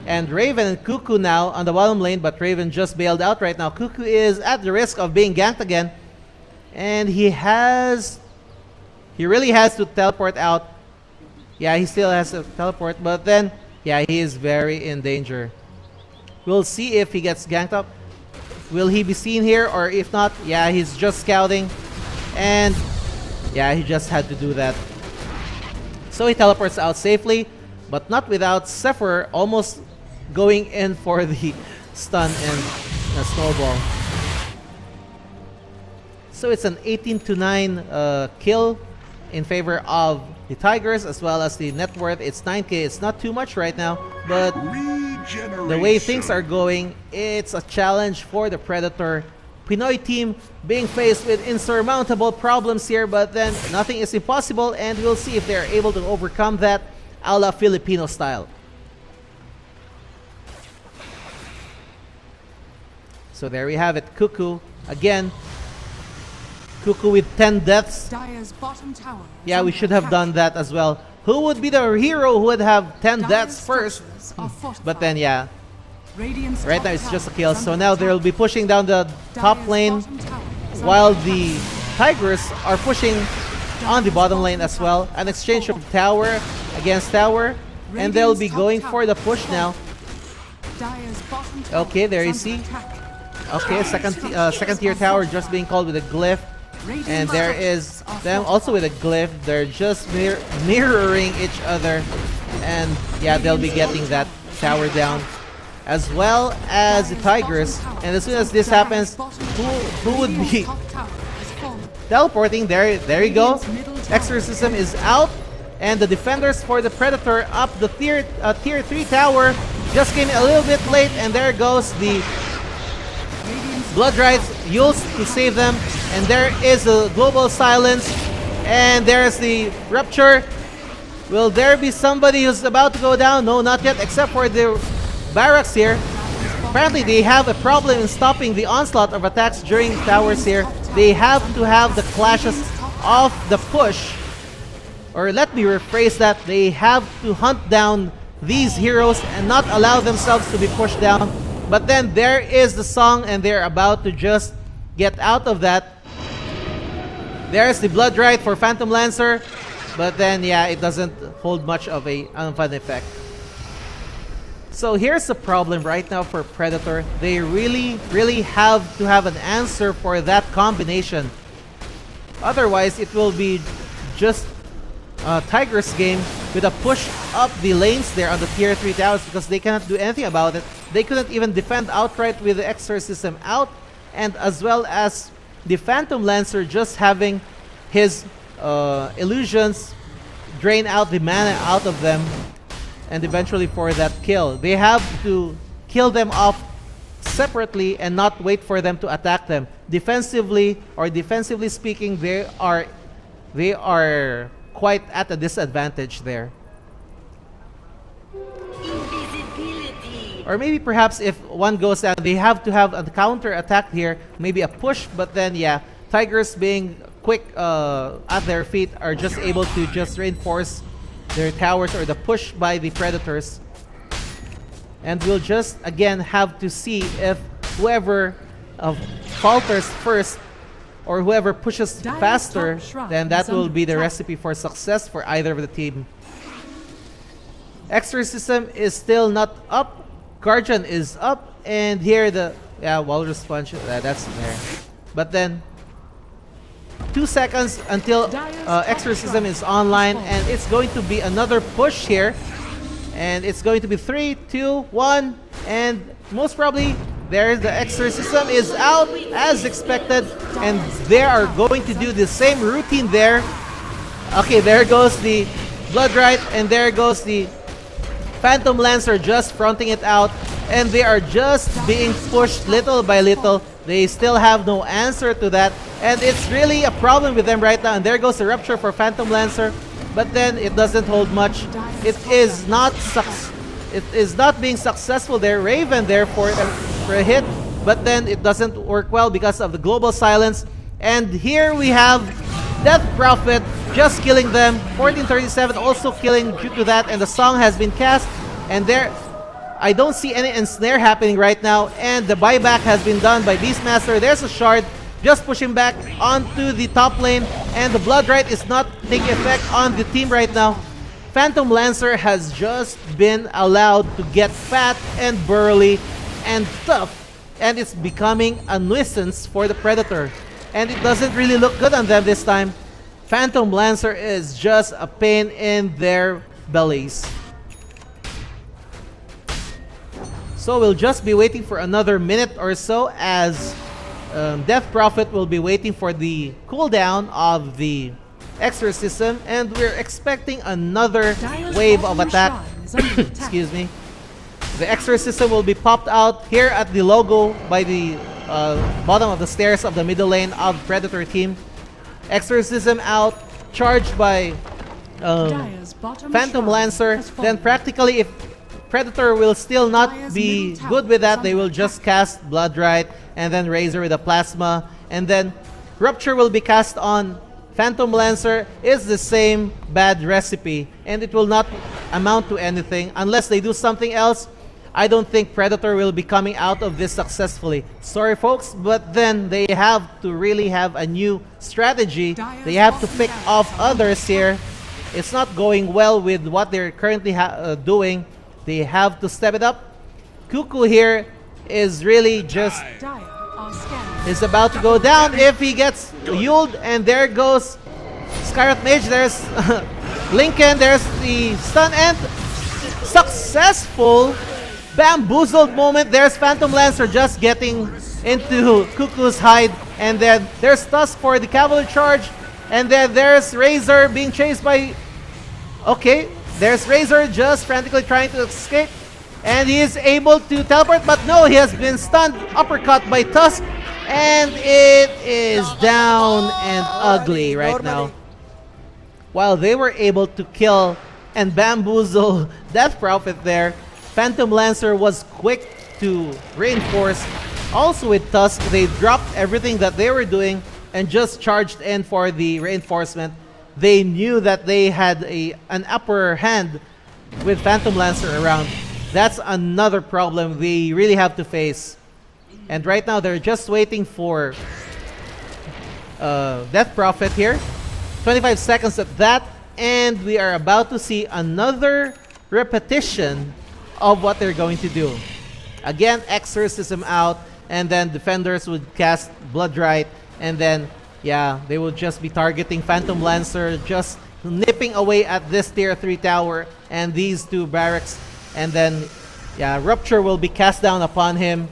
And Raven and Cuckoo now on the bottom lane, but Raven just bailed out right now. Cuckoo is at the risk of being ganked again, and he really has to teleport out. Yeah, he still has to teleport, but then yeah, he is very in danger. We'll see if he gets ganked up. Will he be seen here, or if not, yeah, he's just scouting, and yeah, he just had to do that. So he teleports out safely, but not without Zephyr almost going in for the stun and a snowball. So it's an 18-9 kill in favor of the Tigers, as well as the net worth. It's 9k. It's not too much right now, but the way things are going, it's a challenge for the Predator Pinoy team being faced with insurmountable problems here, but then nothing is impossible, and we'll see if they're able to overcome that a la Filipino style. So there we have it, Cuckoo. Again, Cuckoo with 10 deaths. Dire's bottom tower is Yeah, we under should have attack. done that as well. Who would be the hero who would have 10 Dire's deaths first? structures are fortified. But then, yeah, Radiant's right top now it's tower just a is kill. under So now attack. they'll be pushing down the top Dire's lane, bottom tower is while under the attack. Tigers are pushing on the bottom lane as well. An exchange of tower against tower, and they'll be going for the push now. Dire's bottom tower Okay, there you is under see. attack. Okay, second tier tower just being called with a glyph, and there is them also with a glyph. They're just mirroring each other, and yeah, they'll be getting that tower down, as well as the Tigers. And as soon as this happens, who would be teleporting? There you go. Exorcism is out, and the defenders for the Predator up the tier 3 tower just came a little bit late, and there goes the Blood Rights used to save them, and there is a global silence, and there's the rupture. Will there be somebody who's about to go down? No, not yet, except for the barracks here. Apparently they have a problem in stopping the onslaught of attacks during towers here. They have to have the clashes of the push, or let me rephrase that, they have to hunt down these heroes and not allow themselves to be pushed down. But then there is the song, and they're about to just get out of that. There's the Blood Right for Phantom Lancer, but then yeah, it doesn't hold much of a fun effect. So here's the problem right now for Predator. They really have to have an answer for that combination. Otherwise, it will be just Tigers game with a push up the lanes there on the tier 3 towers, because they cannot do anything about it. They couldn't even defend outright with the Exorcism out, and as well as the Phantom Lancer just having his illusions drain out the mana out of them, and eventually for that kill. They have to kill them off separately and not wait for them to attack them. Defensively speaking, they are quite at a disadvantage there. Or maybe perhaps if one goes down, they have to have a counter attack here, maybe a push, but then yeah, Tigers being quick at their feet are just able to just reinforce their towers or the push by the Predators. And we'll just again have to see if whoever falters first, or whoever pushes faster, then that will be the recipe for success for either of the team. Exorcism is still not up. Guardian is up, and here the Walrus Punch, that's there. But then 2 seconds until Exorcism is online, and it's going to be another push here, and it's going to be 3, 2, 1, and most probably there the Exorcism is out as expected, and they are going to do the same routine there. Okay, there goes the Blood Right, and there goes the Phantom Lancer just fronting it out, and they are just being pushed little by little. They still have no answer to that, and it's really a problem with them right now. And there goes the rupture for Phantom Lancer, but then it doesn't hold much. It is not being successful there. Raven there for a hit, but then it doesn't work well because of the global silence. And here we have Death Prophet just killing them. 1437 also killing due to that, and the song has been cast, and there I don't see any ensnare happening right now, and the buyback has been done by Beastmaster. There's a shard just pushing back onto the top lane, and the Blood Right is not taking effect on the team right now. Phantom Lancer has just been allowed to get fat and burly and tough, and it's becoming a nuisance for the Predator, and it doesn't really look good on them this time. Phantom Lancer is just a pain in their bellies. So we'll just be waiting for another minute or so, as Death Prophet will be waiting for the cooldown of the Exorcism, and we're expecting another wave of attack. Excuse me. The Exorcism will be popped out here at the logo by the bottom of the stairs of the middle lane of Predator team. Exorcism out, charged by Dire's bottom Phantom shrine Lancer. has Then fallen. practically, if Predator will still not Dire's be middle tower good with that, is they under will just cast Blood Right, and then Razor with a Plasma, and then Rupture will be cast on Phantom Lancer. Is the same bad recipe, and it will not amount to anything unless they do something else. I don't think Predator will be coming out of this successfully. Sorry folks, but then they have to really have a new strategy. They have to pick off others here. It's not going well with what they're currently doing. They have to step it up. Cuckoo here is really just Dire are scanning. is about to go down if he gets Yuled, and there goes Skyrath Mage. There's Lincoln, there's the stun, and successful bamboozled moment. There's Phantom Lancer just getting into Cuckoo's hide, and then there's Tusk for the cavalry charge, and then there's Razor being chased by... Okay, there's Razor just frantically trying to escape, and he is able to teleport, but no, he has been stunned, uppercut by Tusk, and it is down and ugly right now. While they were able to kill and bamboozle Death Prophet there, Phantom Lancer was quick to reinforce. Also with Tusk, they dropped everything that they were doing and just charged in for the reinforcement. They knew that they had an upper hand with Phantom Lancer around. That's another problem they really have to face. And right now they're just waiting for Death Prophet here. 25 seconds at that, and we are about to see another repetition of what they're going to do. Again, Exorcism out, and then defenders would cast Blood Right, and then yeah, they will just be targeting Phantom Lancer, just nipping away at this tier 3 tower and these two barracks, and then yeah, Rupture will be cast down upon him,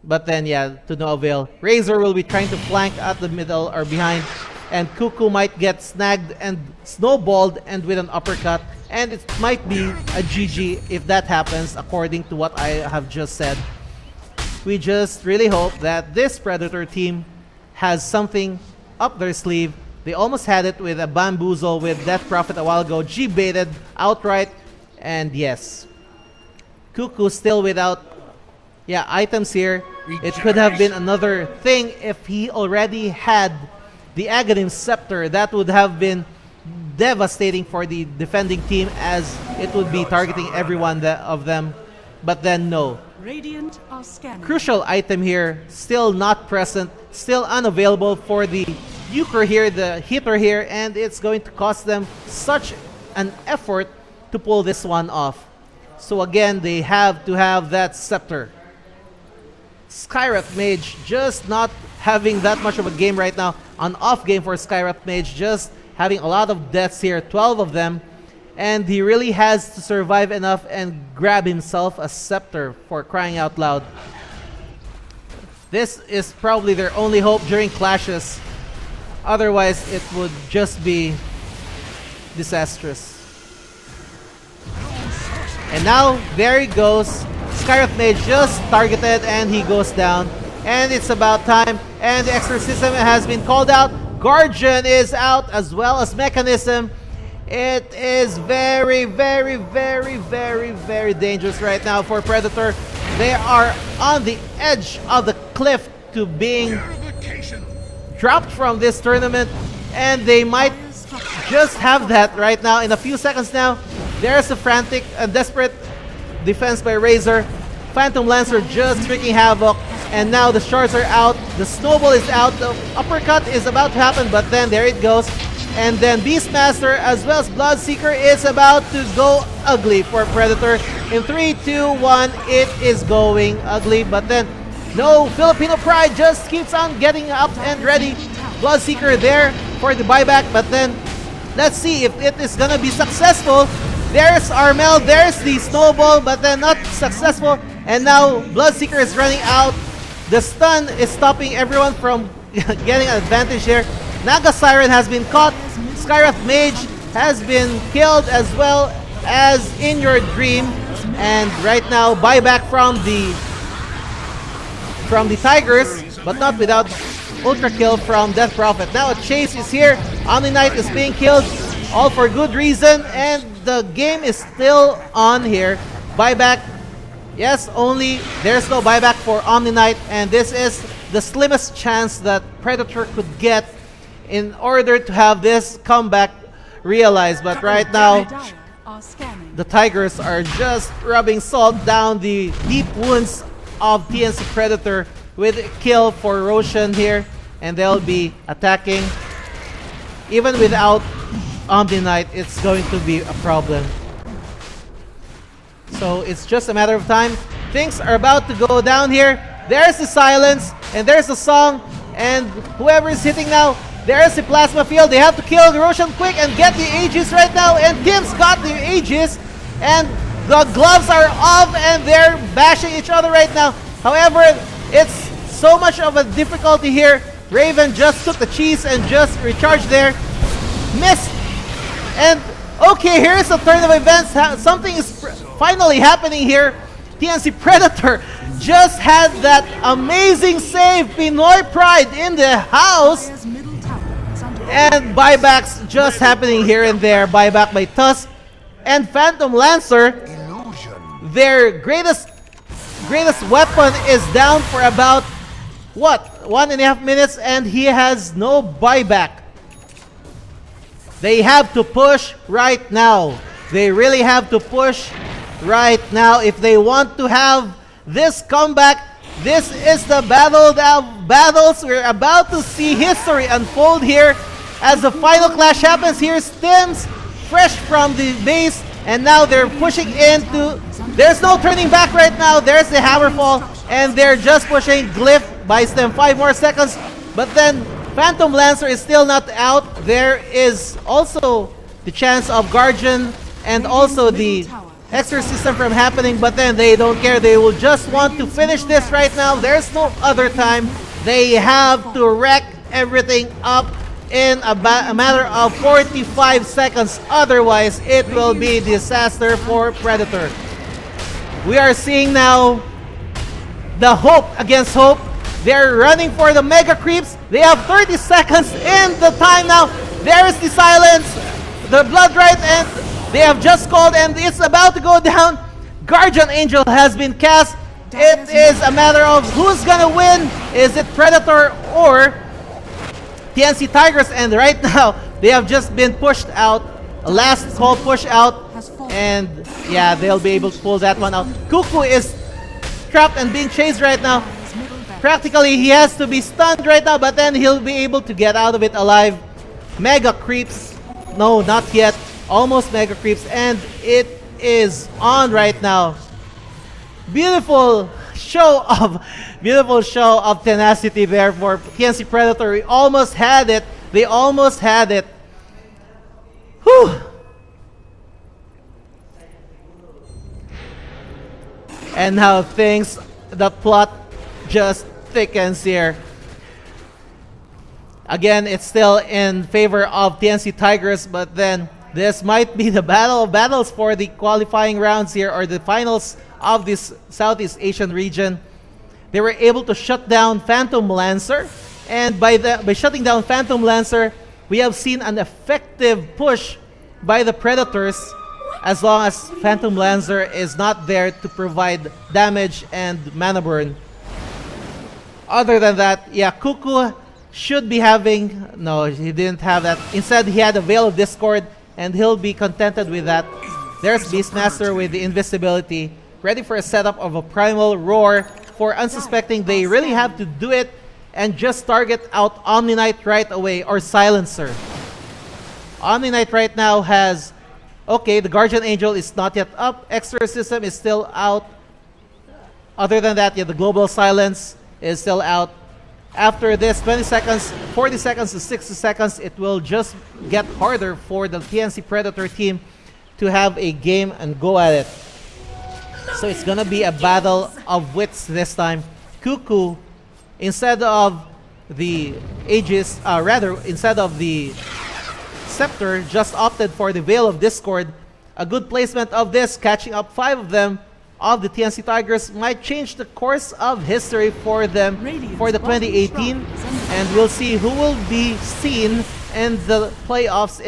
but then yeah, to no avail. Razor will be trying to flank at the middle or behind, and Cuckoo might get snagged and snowballed and with an uppercut, and it might be a GG if that happens, according to what I have just said. We just really hope that this Predator team has something up their sleeve. They almost had it with a bamboozle with Death Prophet a while ago, G-baited outright, and yes, Cuckoo still without items here. It could have been another thing if he already had the Aghanim Scepter. That would have been devastating for the defending team, as it would be targeting everyone of them. But then no. Radiant are scanning. Crucial item here, still not present, still unavailable for the Euchre here, the hitter here, and it's going to cost them such an effort to pull this one off. So again, they have to have that scepter. Skyrath Mage just not having that much of a game right now. An off game for Skyrath Mage, just having a lot of deaths here, 12 of them. And he really has to survive enough and grab himself a scepter, for crying out loud. This is probably their only hope during clashes. Otherwise, it would just be disastrous. And now, there he goes. Skyrath Mage just targeted and he goes down. And it's about time. And the Exorcism has been called out. Guardian is out, as well as Mechanism. It is very, very, very, very, very dangerous right now for Predator. They are on the edge of the cliff to being dropped from this tournament, and they might just have that right now in a few seconds now. There's a frantic and desperate defense by Razor. Phantom Lancer just wreaking havoc, and now the shards are out. The snowball is out. The uppercut is about to happen, but then there it goes. And then Beastmaster as well as Bloodseeker is about to go ugly for Predator. In 3, 2, 1, it is going ugly. But then, no, Filipino Pride just keeps on getting up and ready. Bloodseeker there for the buyback. But then, let's see if it is going to be successful. There's Armel, there's the snowball, but then not successful. And now, Bloodseeker is running out. The stun is stopping everyone from getting an advantage here. Naga Siren has been caught. Skyrath Mage has been killed, as well as In Your Dream. And right now, buyback from the from the Tigers, but not without Ultra Kill from Death Prophet. Now a chase is here. Omni Knight is being killed, all for good reason, and the game is still on here. Buyback, yes, only there's no buyback for Omni Knight, and this is the slimmest chance that Predator could get in order to have this comeback realized. But right now, Dire are scanning. the Tigers are just rubbing salt down the deep wounds of TNC Predator with a kill for Roshan here, and they'll be attacking. Even without Omni Knight, it's going to be a problem. So it's just a matter of time. Things are about to go down here. There's the silence, and there's the song, and whoever is hitting now, there's the plasma field. They have to kill the Roshan quick and get the Aegis right now, and Tim's got the Aegis, and the gloves are off, and they're bashing each other right now. However, it's so much of a difficulty here. Raven just took the cheese and just recharged there. Missed. And okay, here's the turn of events. Something is finally happening here. TNC Predator just had that amazing save. Pinoy Pride in the house. Dire's middle tower is under And buybacks just happening here and there. Buyback by Tusk and Phantom Lancer. Their greatest weapon is down for about, what, 1.5 minutes, and he has no buyback. They have to push right now. They really have to push right now if they want to have this comeback. This is the battle of battles. We're about to see history unfold here as the final clash happens. Here's Tims, fresh from the base, and now they're pushing into... There's no turning back right now. There's the Hammerfall, and they're just pushing. Glyph buys them 5 more seconds, but then Phantom Lancer is still not out. There is also the chance of Guardian and also the Exorcism from happening, but then they don't care. They will just want to finish this right now. There's no other time. They have to wreck everything up in a matter of 45 seconds. Otherwise, it will be disaster for Predator. We are seeing now the hope against hope. They're running for the Mega Creeps. They have 30 seconds in the time now. There is the silence, the Blood Rite, and they have just called, and it's about to go down. Guardian Angel has been cast. It is a matter of who's gonna win. Is it Predator or TNC Tigers? And right now, they have just been pushed out. A last call push out. And yeah, they'll be able to pull that one out. Cuckoo is trapped and being chased right now. Practically, he has to be stunned right now, but then he'll be able to get out of it alive. Mega Creeps. No, not yet. Almost Mega Creeps, and it is on right now. Beautiful show of tenacity there for TNC Predator. We almost had it. They almost had it. Whew. And now the plot just thickens here. Again, it's still in favor of TNC Tigers, but then this might be the battle of battles for the qualifying rounds here, or the finals of this Southeast Asian region. They were able to shut down Phantom Lancer, and by shutting down Phantom Lancer, we have seen an effective push by the Predators, as long as Phantom Lancer is not there to provide damage and mana burn. Other than that, yeah, Cuckoo should be having... No, he didn't have that. Instead, he had a Veil of Discord, and he'll be contented with that. There's Beastmaster with the invisibility, ready for a setup of a Primal Roar. For Unsuspecting, they really have to do it and just target out Omni Knight right away, or Silencer. Omni Knight right now has... Okay, the Guardian Angel is not yet up. Exorcism is still out. Other than that, yeah, the Global Silence is still out. After this 20 seconds, 40 seconds to 60 seconds, it will just get harder for the TNC Predator team to have a game and go at it. So it's gonna be a battle of wits this time. Cuckoo, instead of the Aegis, instead of the Scepter, just opted for the Veil of Discord. A good placement of this, catching up 5 of them. of the TNC Tigers might change the course of history for them for the 2018, and we'll see who will be seen in the playoffs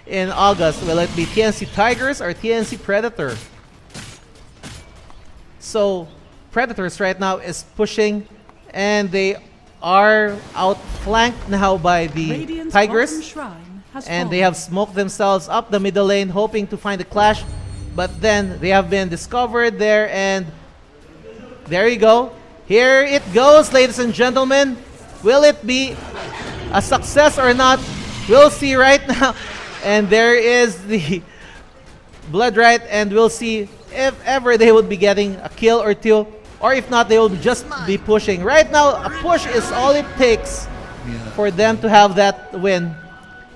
in August. Will it be TNC Tigers or TNC Predator? So Predators right now is pushing, and they are outflanked now by the Radiant's Tigers, bottom shrine has and they fallen. have smoked themselves up the middle lane hoping to find a clash, but then they have been discovered there, and there you go. Here it goes, ladies and gentlemen. Will it be a success or not? We'll see right now. And there is the blood right, and we'll see if ever they would be getting a kill or two, or if not, they will just be pushing. Right now, a push is all it takes for them to have that win.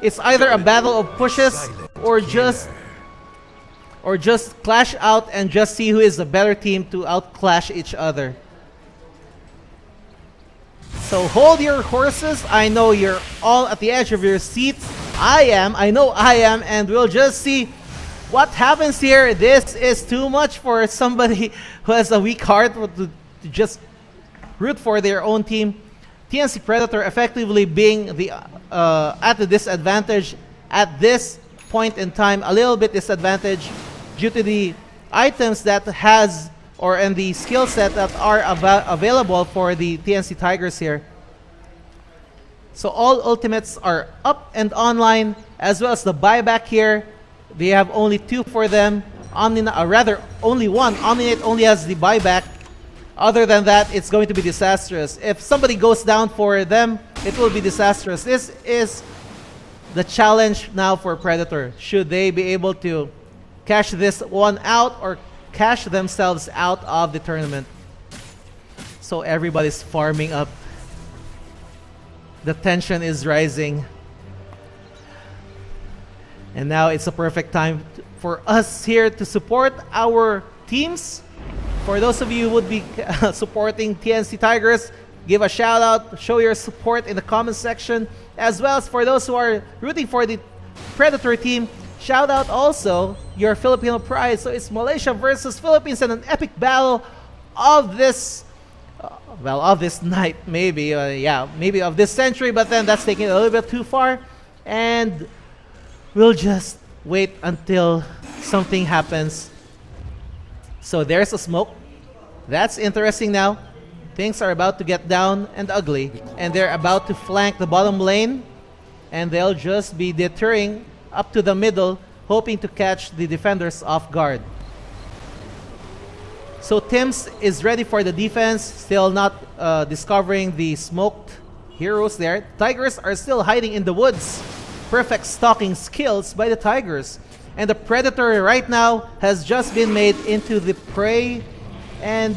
It's either a battle of pushes or just clash out and just see who is the better team to outclash each other. So hold your horses. I know you're all at the edge of your seats. I know I am, and we'll just see what happens here. This is too much for somebody who has a weak heart to just root for their own team. TNC Predator effectively being the at the disadvantage at this point in time, a little bit disadvantage due to the items that has and the skill set that are available for the TNC Tigers here. So all ultimates are up and online, as well as the buyback here. They have only 2 for them. Rather, only 1. Omninate only has the buyback. Other than that, it's going to be disastrous. If somebody goes down for them, it will be disastrous. This is the challenge now for Predator. Should they be able to cash this one out or cash themselves out of the tournament? So everybody's farming up. The tension is rising. And now it's a perfect time for us here to support our teams. For those of you who would be supporting TNC Tigers, give a shout out, show your support in the comment section. As well as for those who are rooting for the Predator team, shout out also your Filipino pride. So it's Malaysia versus Philippines in an epic battle of this of this night, maybe, maybe of this century, but then that's taking it a little bit too far. And we'll just wait until something happens. So there's a smoke. That's interesting now. Things are about to get down and ugly, and they're about to flank the bottom lane, and they'll just be deterring up to the middle, hoping to catch the defenders off guard. So Tims is ready for the defense, still not discovering the smoked heroes there. Tigers are still hiding in the woods. Perfect stalking skills by the Tigers. And the Predator right now has just been made into the prey, and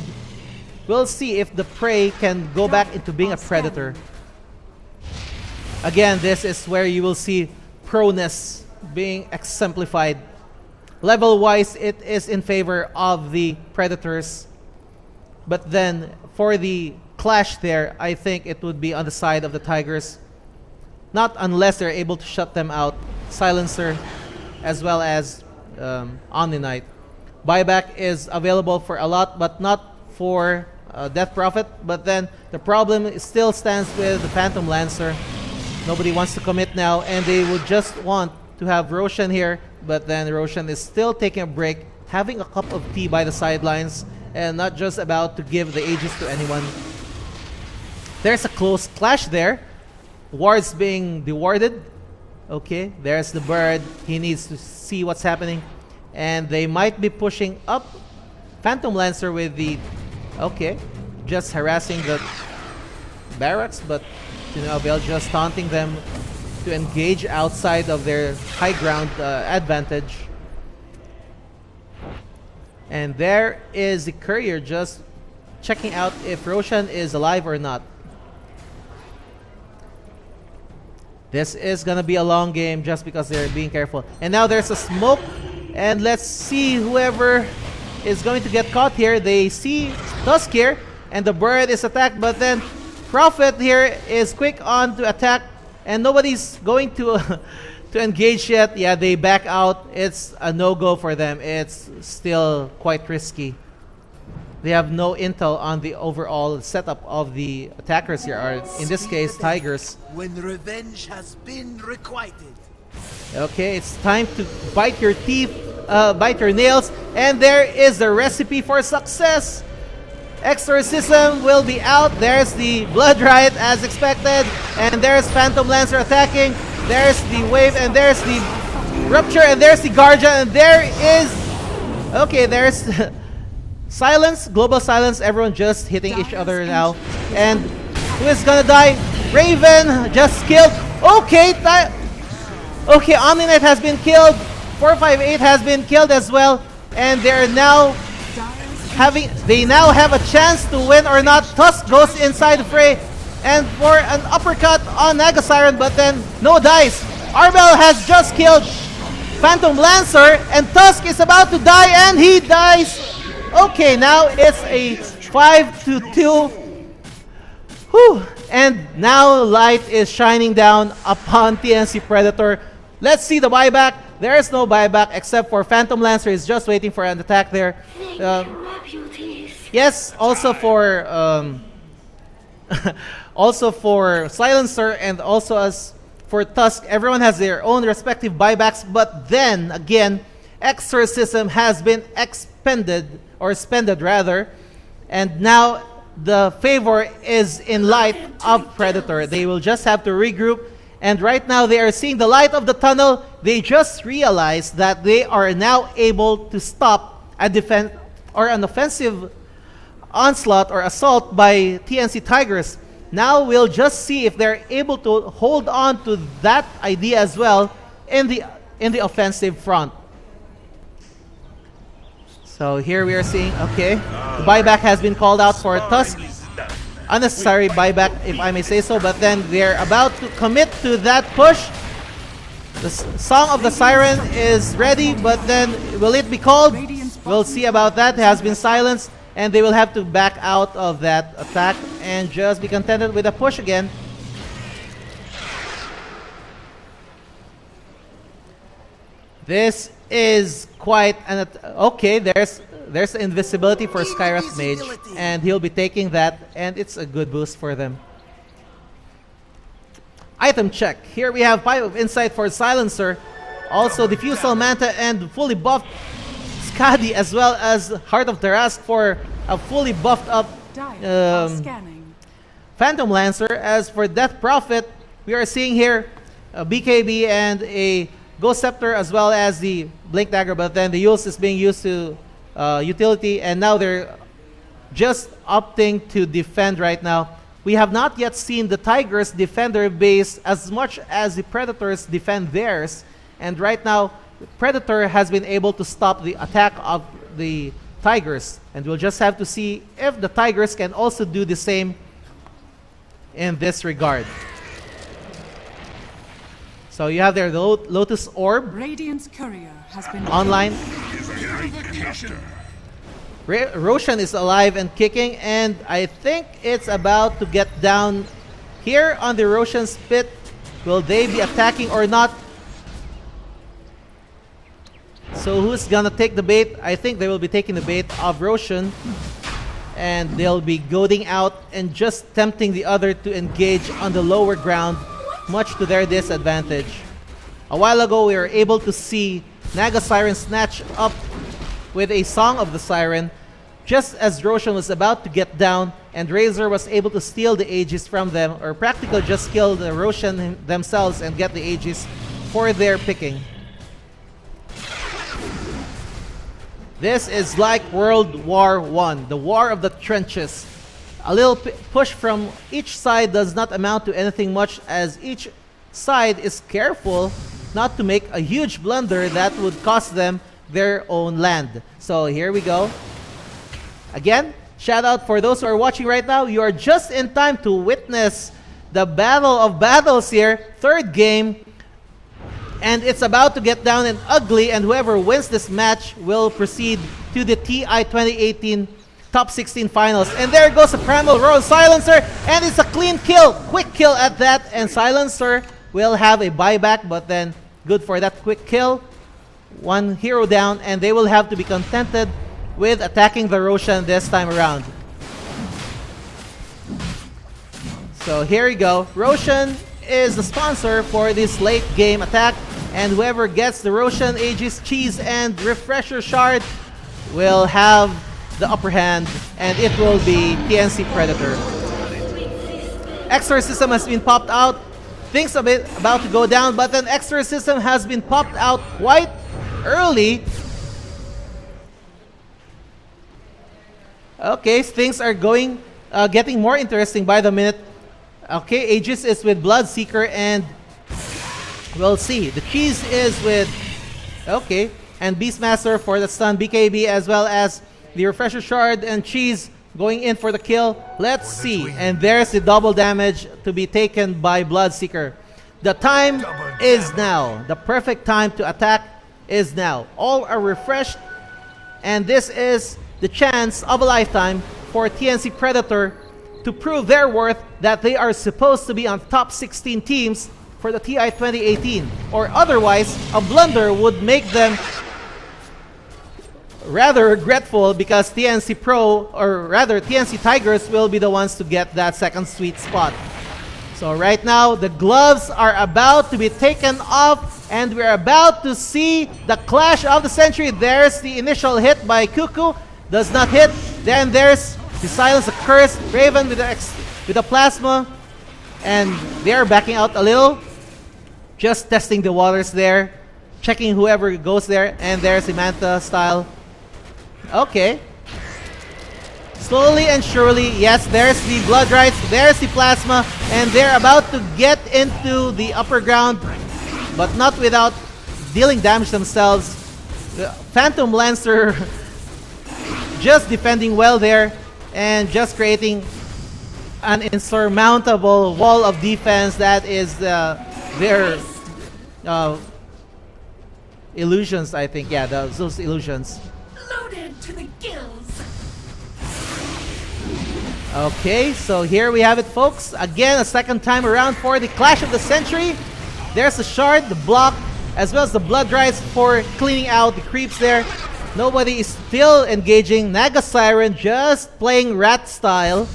we'll see if the prey can go back into being a Predator. Again, this is where you will see proness being exemplified. Level-wise, it is in favor of the Predators. But then, for the clash there, I think it would be on the side of the Tigers. Not unless they're able to shut them out. Silencer, as well as Omni-Knight. Buyback is available for a lot, but not for Death Prophet. But then, the problem still stands with the Phantom Lancer. Nobody wants to commit now, and they would just want to have Roshan here, but then Roshan is still taking a break, having a cup of tea by the sidelines, and not just about to give the Aegis to anyone. There's a close clash there. Wards being dewarded. Okay, there's the bird. He needs to see what's happening. And they might be pushing up Phantom Lancer with the... Okay, just harassing the barracks, but to no avail, just taunting them to engage outside of their high ground advantage. And there is the courier just checking out if Roshan is alive or not. This is gonna be a long game just because they're being careful. And now there's a smoke, and let's see whoever is going to get caught here. They see Tusk here, and the bird is attacked, but then Prophet here is quick on to attack, and nobody's going to to engage yet. Yeah, they back out. It's a no-go for them. It's still quite risky. they have no intel on the overall setup of the attackers here, or in this case, Tigers. When revenge has been requited. Okay, it's time to bite your teeth, bite your nails, and there is the recipe for success. Exorcism will be out. There's the Blood Riot as expected, and there's Phantom Lancer attacking. There's the Wave, and there's the Rupture, and there's the Guardian, and there is... Okay, there's silence, global silence, everyone just hitting each other now. And who is gonna die? Raven just killed. Okay, okay, Omni Knight has been killed. 458 has been killed as well, and they're now they now have a chance to win or not. Tusk goes inside the fray and for an uppercut on Naga Siren, but then no dice. Arbel has just killed Phantom Lancer, and Tusk is about to die, and he dies. Okay, now it's a 5-2. Whew. And now light is shining down upon TNC Predator. Let's see the buyback. There is no buyback except for Phantom Lancer is just waiting for an attack there. Yes, also for also for Silencer and also as for Tusk. Everyone has their own respective buybacks, but then again, Exorcism has been expended or spended rather, and now the favor is in light of Predator. They will just have to regroup. And right now they are seeing the light of the tunnel. They just realized that they are now able to stop a defense or an offensive onslaught or assault by TNC Tigers. Now we'll just see if they're able to hold on to that idea as well in the offensive front. So here we are seeing, okay, the buyback has been called out for Tusk. Unnecessary buyback, if I may say so, but then they're about to commit to that push. The Song of the Siren is ready, but then will it be called? We'll see about that. It has been silenced, and they will have to back out of that attack and just be contented with a push again. This is quite an okay, there's invisibility for Skyrath Mage, and he'll be taking that, and it's a good boost for them. Item check. Here we have Pipe of Insight for Silencer, also Diffusal Manta and fully buffed Skadi, as well as Heart of Tarask for a fully buffed up Phantom Lancer. As for Death Prophet, we are seeing here a BKB and a Ghost Scepter as well as the Blink Dagger, but then the use is being used to utility, and now they're just opting to defend right now. We have not yet seen the Tigers defend their base as much as the Predators defend theirs, and right now Predator has been able to stop the attack of the Tigers, and we'll just have to see if the Tigers can also do the same in this regard. So you have their Lotus Orb Radiant's courier has been online. Roshan is alive and kicking, and I think it's about to get down here on the Roshan's pit. Will they be attacking or not? So who's gonna take the bait? I think they will be taking the bait of Roshan, and they'll be goading out and just tempting the other to engage on the lower ground, much to their disadvantage. A while ago, we were able to see Naga Siren snatch up with a Song of the Siren just as Roshan was about to get down, and Razor was able to steal the Aegis from them, or practically just kill the Roshan themselves and get the Aegis for their picking. This is like World War I, the War of the Trenches. A little push from each side does not amount to anything much, as each side is careful not to make a huge blunder that would cost them their own land. So here we go. Again, shout out for those who are watching right now. You are just in time to witness the battle of battles here. Third game. And it's about to get down and ugly, and whoever wins this match will proceed to the TI 2018 Top 16 Finals. And there goes a Primal Roar Silencer, and it's a clean kill. Quick kill at that, and Silencer will have a buyback, but then good for that quick kill. One hero down, and they will have to be contented with attacking the Roshan this time around. So here we go. Roshan is the sponsor for this late game attack, and whoever gets the Roshan, Aegis, Cheese, and Refresher Shard will have the upper hand, and it will be TNC Predator. Exorcism has been popped out. Things a bit about to go down, but then Exorcism has been popped out quite early. Okay, things are getting more interesting by the minute. Okay, Aegis is with Bloodseeker, and we'll see. The Cheese is with, okay, and Beastmaster for the stun, BKB, as well as the Refresher Shard, and Cheese going in for the kill. Let's see. And there's the double damage to be taken by Bloodseeker. The time is now. The perfect time to attack is now. All are refreshed, and this is the chance of a lifetime for TNC Predator to prove their worth, that they are supposed to be on top 16 teams for the TI 2018. Or otherwise, a blunder would make them rather regretful, because TNC Pro, or rather TNC Tigers, will be the ones to get that second sweet spot. So right now, the gloves are about to be taken off, and we're about to see the clash of the century. There's the initial hit by Cuckoo, does not hit. Then there's the Silence, the Curse, Raven with the Plasma, and they're backing out a little, just testing the waters there, checking whoever goes there, and there's the Manta style. Okay. Slowly and surely, yes, there's the Blood Rites, there's the Plasma, and they're about to get into the upper ground, but not without dealing damage themselves. The Phantom Lancer just defending well there, and just creating an insurmountable wall of defense. That is their illusions, I think. Yeah, those illusions. Loaded to the gills. Okay, so here we have it, folks. Again, a second time around for the Clash of the Century. There's the Shard, the block, as well as the Blood Rites for cleaning out the creeps there. Nobody is still engaging. Naga Siren just playing rat style,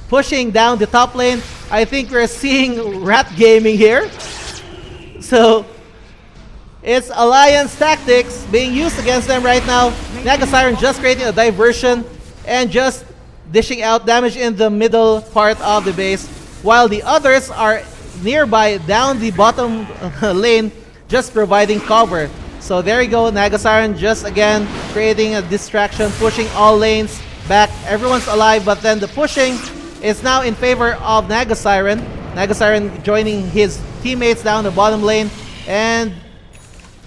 pushing down the top lane. I think we're seeing rat gaming here. So it's Alliance tactics being used against them right now. Naga Siren just creating a diversion and just dishing out damage in the middle part of the base, while the others are nearby down the bottom lane, just providing cover. So there you go, Naga Siren just again creating a distraction, pushing all lanes back. Everyone's alive, but then the pushing is now in favor of Naga Siren. Naga Siren joining his teammates down the bottom lane, and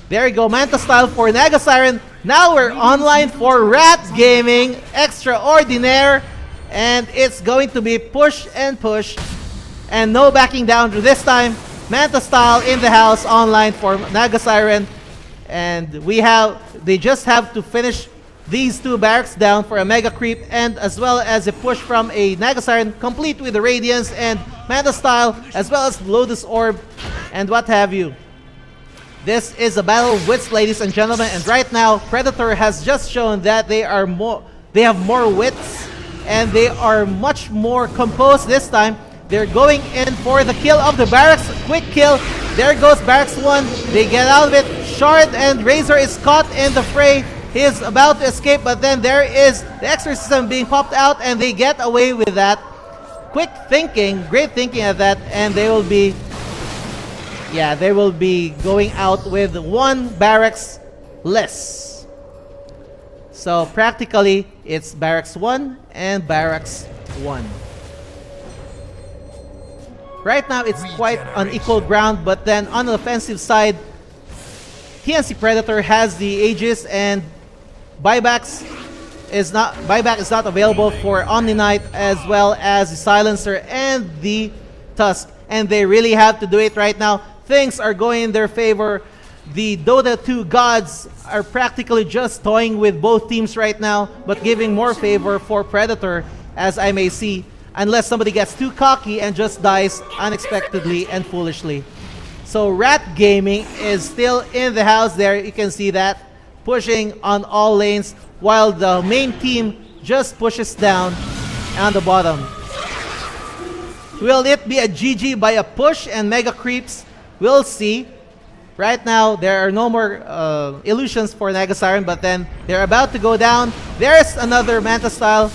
there you go, Manta style for Naga Siren. Now we're online for Rat Gaming Extraordinaire, and it's going to be push and push, and no backing down this time. Manta style in the house online for Naga Siren, and they just have to finish these two barracks down for a mega creep, and as well as a push from a Naga Siren complete with the Radiance and Manta style, as well as Lotus Orb and what have you. This is a battle of wits, ladies and gentlemen, and right now Predator has just shown that they have more wits, and they are much more composed this time. They're going in for the kill of the barracks. Quick kill. There goes barracks 1. They get out of it. Shard and Razor is caught in the fray. He is about to escape, but then there is the Exorcism being popped out, and they get away with that. Quick thinking, great thinking at that, and they will be going out with 1 barracks less. So practically, it's barracks 1 and barracks 1. Right now, it's quite unequal ground, but then on the offensive side, TNC Predator has the Aegis, and buyback is not available for Omni Knight, as well as the Silencer and the Tusk, and they really have to do it right now. Things are going in their favor. The Dota 2 gods are practically just toying with both teams right now, but giving more favor for Predator, as I may see, unless somebody gets too cocky and just dies unexpectedly and foolishly. So Rat Gaming is still in the house there. You can see that, pushing on all lanes. while the main team just pushes down on the bottom. Will it be a GG by a push and mega creeps? We'll see. Right now, there are no more illusions for Nagasiren, but then they're about to go down. There's another Manta style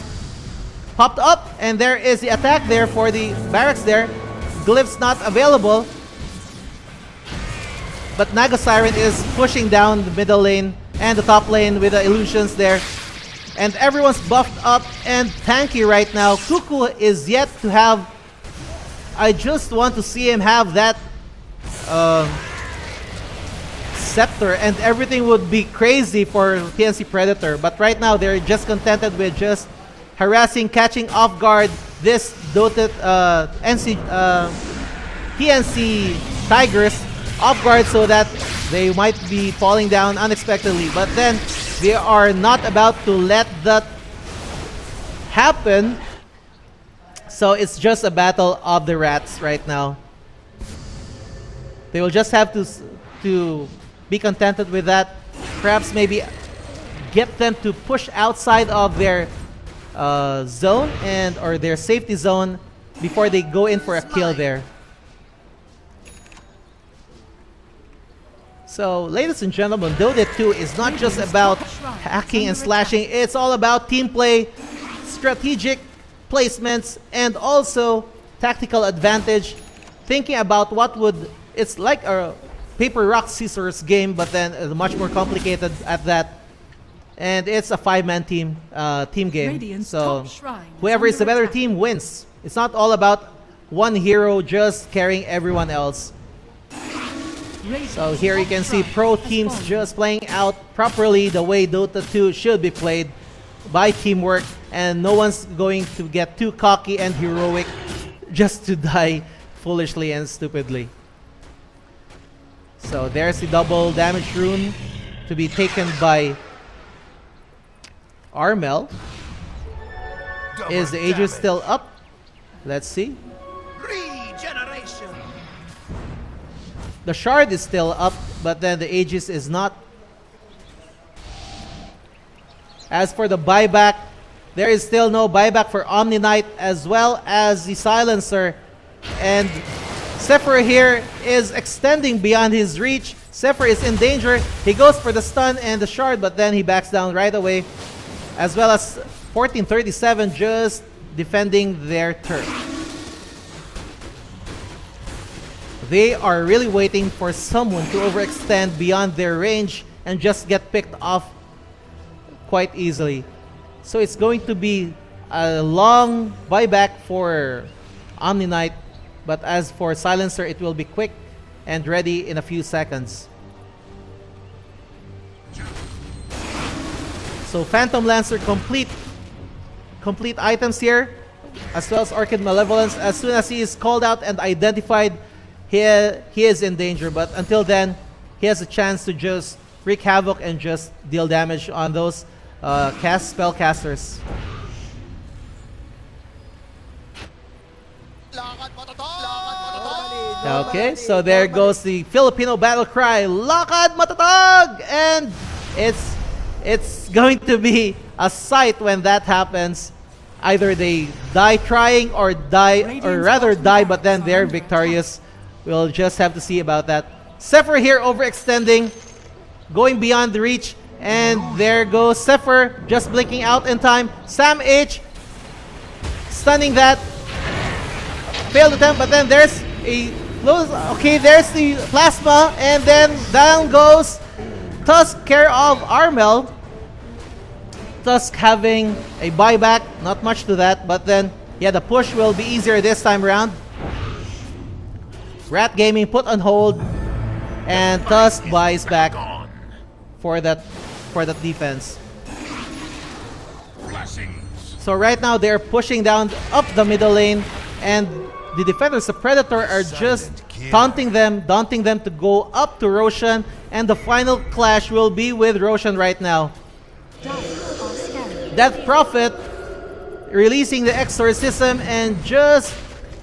popped up, and there is the attack there for the barracks there. Glyph's not available, but Nagasiren is pushing down the middle lane and the top lane with the illusions there. And everyone's buffed up and tanky right now. Cuckoo is yet to have... I just want to see him have that scepter, and everything would be crazy for TNC Predator. But right now, they're just contented with just harassing, catching off guard this doted TNC Tigers off guard so that they might be falling down unexpectedly. But then they are not about to let that happen. So it's just a battle of the rats right now. They will just have to be contented with that. Perhaps maybe get them to push outside of their zone or their safety zone before they go in for a kill there. So, ladies and gentlemen, Dota 2 is not just about hacking and slashing. It's all about team play, strategic placements, and also tactical advantage. Thinking about what would... It's like a paper, rock, scissors game, but then much more complicated at that. And it's a 5-man team game. Radiant's So top shrine is whoever is the under better attack. team wins. It's not all about one hero just carrying everyone else. So here you can see pro teams just playing out properly the way Dota 2 should be played, by teamwork, and no one's going to get too cocky and heroic just to die foolishly and stupidly. So there's the double damage rune to be taken by Armel. Is the Aegis still up? Let's see. Regeneration. The Shard is still up, but then the Aegis is not. As for the buyback, there is still no buyback for Omni Knight as well as the Silencer. And Zephyr here is extending beyond his reach. Zephyr is in danger. He goes for the stun and the Shard, but then he backs down right away. As well as 1437 just defending their turf. They are really waiting for someone to overextend beyond their range and just get picked off quite easily. So it's going to be a long buyback for Omni Knight, but as for Silencer, it will be quick and ready in a few seconds. So Phantom Lancer complete items here, as well as Orchid Malevolence. As soon as he is called out and identified, he is in danger, but until then, he has a chance to just wreak havoc and just deal damage on those spellcasters. Okay, so there goes the Filipino battle cry, Lakad Matatag! And it's going to be a sight when that happens. Either they die trying or rather die, but then they're victorious. We'll just have to see about that. Zephyr here overextending, going beyond the reach, and there goes Zephyr just blinking out in time. Sam H stunning that. Failed attempt, but then there's a okay, there's the plasma, and then down goes Tusk, care of Armel. Tusk having a buyback, not much to that, but then yeah, the push will be easier this time around. Rat Gaming put on hold, and Tusk buys back for that defense. Blessings. So right now they're pushing down up the middle lane, and the defenders of Predator are just daunting them to go up to Roshan, and the final clash will be with Roshan right now. Death Prophet releasing the exorcism and just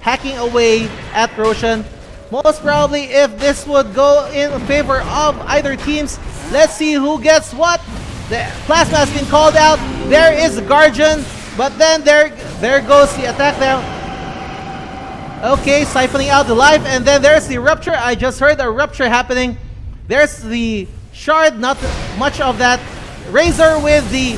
hacking away at Roshan. Most probably, if this would go in favor of either teams, let's see who gets what. The plasma has been called out. There is the Guardian, but then there goes the attack now. Okay, siphoning out the life, and then there's the rupture. I just heard a rupture happening. There's the shard, not much of that. Razor with the...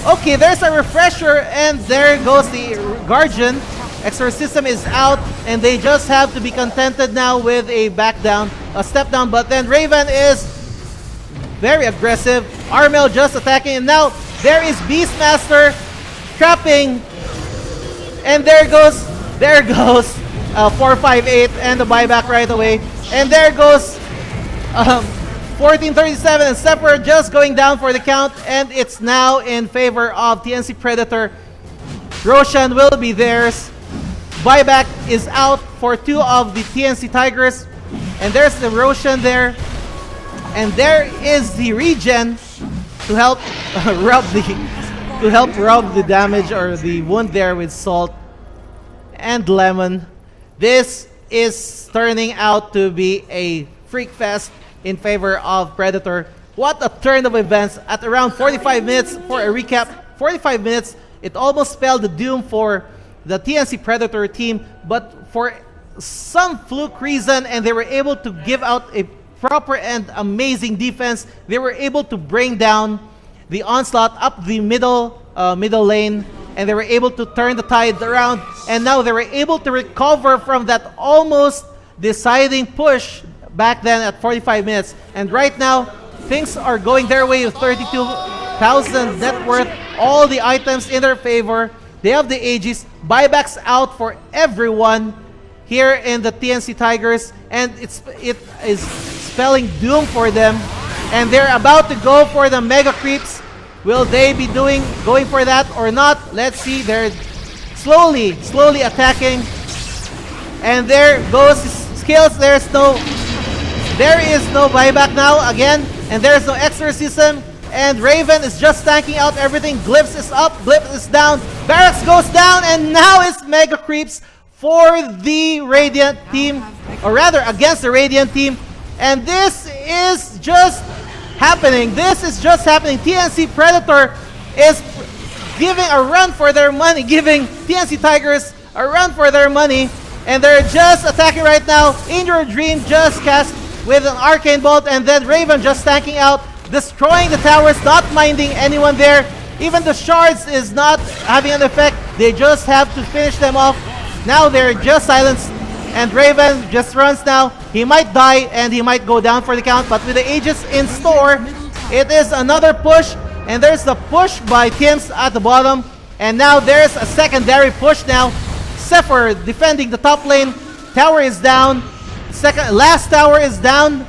Okay, there's a refresher, and there goes the Guardian. Exorcism is out, and they just have to be contented now with a back down, a step down. But then Raven is very aggressive. Armel just attacking, and now there is Beastmaster trapping, and there goes 458 and the buyback right away, and there goes 1437 and Sephiroth just going down for the count, and it's now in favor of TNC Predator. Roshan will be theirs. Buyback is out for 2 of the TNC Tigers, and there's the Roshan there, and there is the regen to help rub the damage or the wound there with salt and lemon. This is turning out to be a freak fest in favor of Predator. What a turn of events at around 45 minutes for a recap. 45 minutes, it almost spelled the doom for the TNC Predator team, but for some fluke reason, and they were able to give out a proper and amazing defense. They were able to bring down the onslaught up the middle lane, and they were able to turn the tide around, and now they were able to recover from that almost deciding push back then at 45 minutes. And right now, things are going their way with 32,000 net worth, all the items in their favor. They have the Aegis, buybacks out for everyone here in the TNC Tigers, and it is spelling doom for them. And they're about to go for the Mega Creeps. Will they be going for that or not? Let's see. They're slowly attacking. And there goes his skills. There is no buyback now again. And there's no exorcism. And Raven is just tanking out everything. Glyphs is up, Glyphs is down. Barracks goes down, and now it's Mega Creeps for the Radiant team. Or rather, against the Radiant team. And this is just happening. TNC Predator is giving a run for their money, giving TNC Tigers a run for their money, and they're just attacking right now. In Your Dream just cast with an Arcane Bolt, and then Raven just tanking out, destroying the towers, not minding anyone there. Even the shards is not having an effect. They just have to finish them off. Now they're just silenced, and Raven just runs now. He might die and he might go down for the count, but with the Aegis in store, it is another push, and there's the push by Tims at the bottom, and now there's a secondary push now. Zephyr defending the top lane. Tower is down. Last tower is down,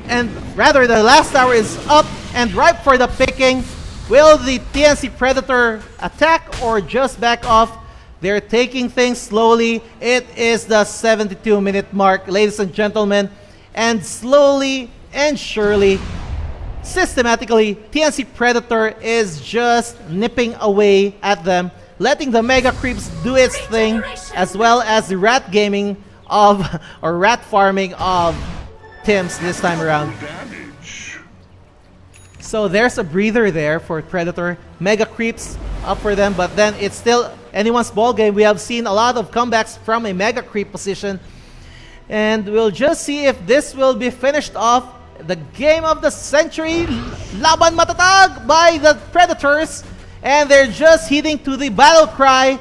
and rather the last tower is up and ripe for the picking. Will the TNC Predator attack or just back off? They're taking things slowly. It is the 72-minute mark, ladies and gentlemen. And slowly and surely, systematically, TNC Predator is just nipping away at them, letting the Mega Creeps do its thing, as well as the rat gaming of, or rat farming of Tims this time around. So there's a breather there for Predator. Mega Creeps up for them, but then it's still anyone's ball game. We have seen a lot of comebacks from a Mega Creep position, and we'll just see if this will be finished off. The game of the century, laban matatag by the Predators, and they're just heeding to the battle cry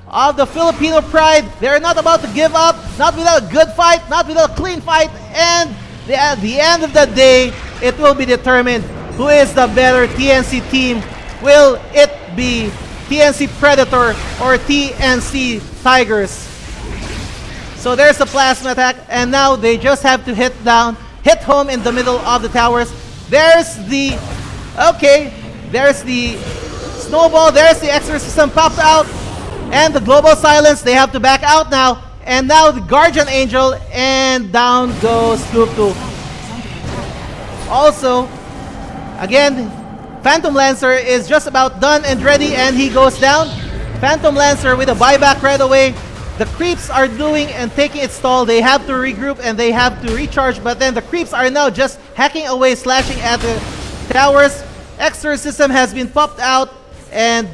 of the Filipino pride. They're not about to give up, not without a good fight, not without a clean fight, and at the end of the day, it will be determined who is the better TNC team. Will it be TNC Predator or TNC Tigers? So there's the plasma attack, and now they just have to hit home in the middle of the towers. There's the snowball, there's the exorcism popped out, and the global silence. They have to back out now, and now the Guardian Angel, and down goes Scoop 2. Also, again, Phantom Lancer is just about done and ready, and he goes down. Phantom Lancer with a buyback right away. The creeps are doing and taking its toll. They have to regroup and they have to recharge, but then the creeps are now just hacking away, slashing at the towers. Exorcism has been popped out, and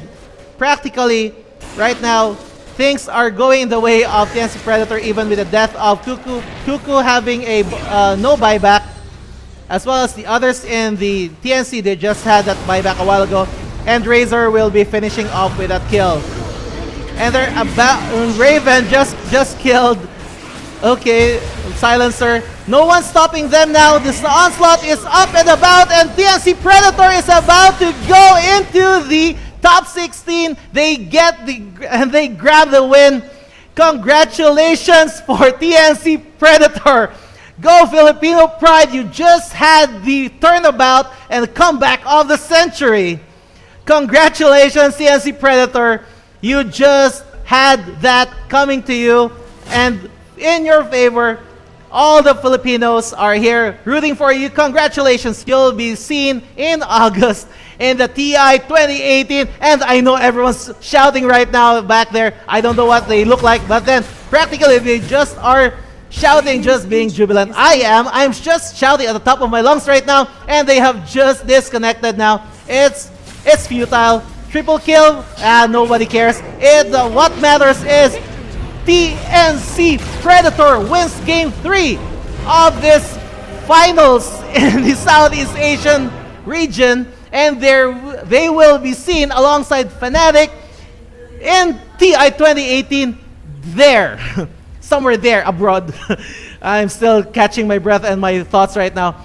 practically right now things are going the way of TNC Predator, even with the death of Cuckoo. Cuckoo having a no buyback, as well as the others in the TNC. They just had that buyback a while ago, and Razor will be finishing off with that kill. And they're about Raven just killed. Okay, Silencer. No one's stopping them now. This onslaught is up and about, and TNC Predator is about to go into the top 16. They grab the win. Congratulations for TNC Predator. Go Filipino Pride. You just had the turnabout and comeback of the century. Congratulations, TNC Predator. You just had that coming to you, and in your favor. All the Filipinos are here rooting for you. Congratulations. You'll be seen in August in the TI 2018. And I know everyone's shouting right now back there. I don't know what they look like, but then practically they just are shouting, just being jubilant. I'm just shouting at the top of my lungs right now, and they have just disconnected now. It's futile. Triple kill, nobody cares. What matters is TNC Predator wins Game 3 of this finals in the Southeast Asian region, and they will be seen alongside Fnatic in TI 2018 there, somewhere there abroad. I'm still catching my breath and my thoughts right now.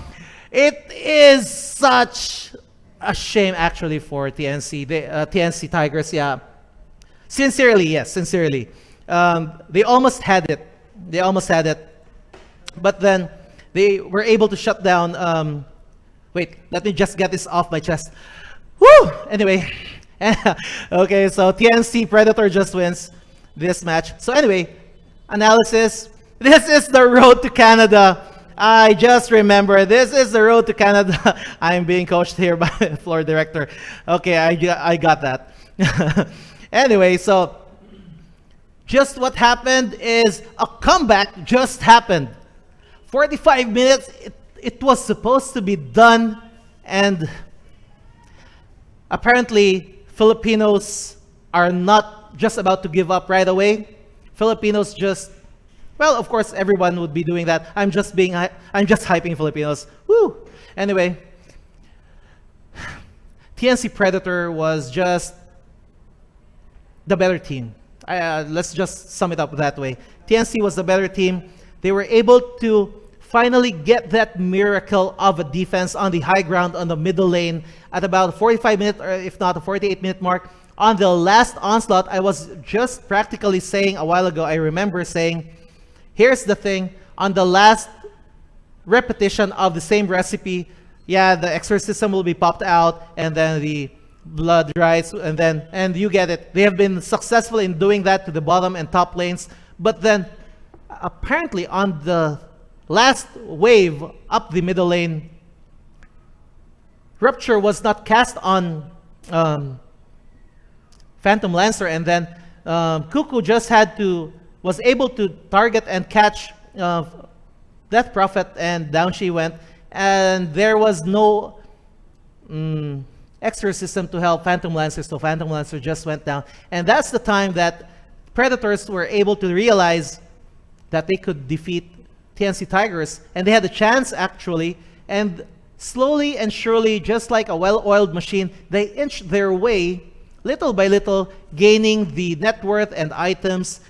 It is such a shame actually for TNC, TNC Tigers, yeah. Sincerely, yes, sincerely. They almost had it. They almost had it. But then they were able to shut down. Wait, let me just get this off my chest. Woo! Anyway. Okay, so TNC Predator just wins this match. So anyway, analysis. This is the road to Canada. I just remember, this is the road to Canada. I'm being coached here by the floor director. Okay, I got that. Anyway, so just what happened is a comeback just happened. 45 minutes, it was supposed to be done, and apparently Filipinos are not just about to give up right away. Filipinos just, well, of course everyone would be doing that. I'm just hyping Filipinos. Woo! Anyway, TNC Predator was just the better team. Let's just sum it up that way. TNC was the better team. They were able to finally get that miracle of a defense on the high ground on the middle lane at about 45 minutes, or if not a 48-minute mark. On the last onslaught, I was just practically saying a while ago, I remember saying, here's the thing, on the last repetition of the same recipe, yeah, the exorcism will be popped out, and then the blood rights, and you get it. They have been successful in doing that to the bottom and top lanes, but then apparently on the last wave up the middle lane, Rupture was not cast on Phantom Lancer, and then Cuckoo just was able to target and catch Death Prophet, and down she went, and there was no exorcism to help Phantom Lancer, so Phantom Lancer just went down. And that's the time that Predators were able to realize that they could defeat TNC Tigers, and they had a chance actually, and slowly and surely, just like a well-oiled machine, they inched their way little by little, gaining the net worth and items,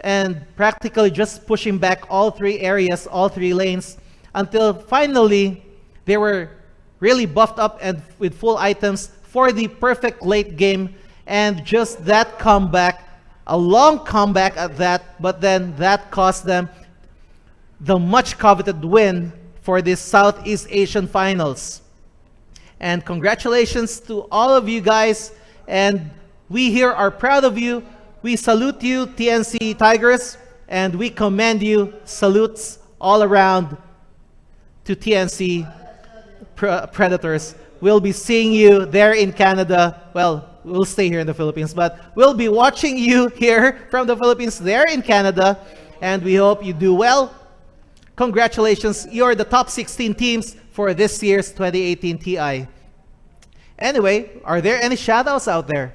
and practically just pushing back all three areas, all three lanes, until finally they were really buffed up and with full items for the perfect late game. And just that comeback, a long comeback at that, but then that cost them the much coveted win for this Southeast Asian Finals. And congratulations to all of you guys, and we here are proud of you. We salute you, TNC Tigers, and we commend you. Salutes all around to TNC Predators. We'll be seeing you there in Canada. Well, we'll stay here in the Philippines, but we'll be watching you here from the Philippines there in Canada, and we hope you do well. Congratulations, you're the top 16 teams for this year's 2018 TI. Anyway, are there any shoutouts out there?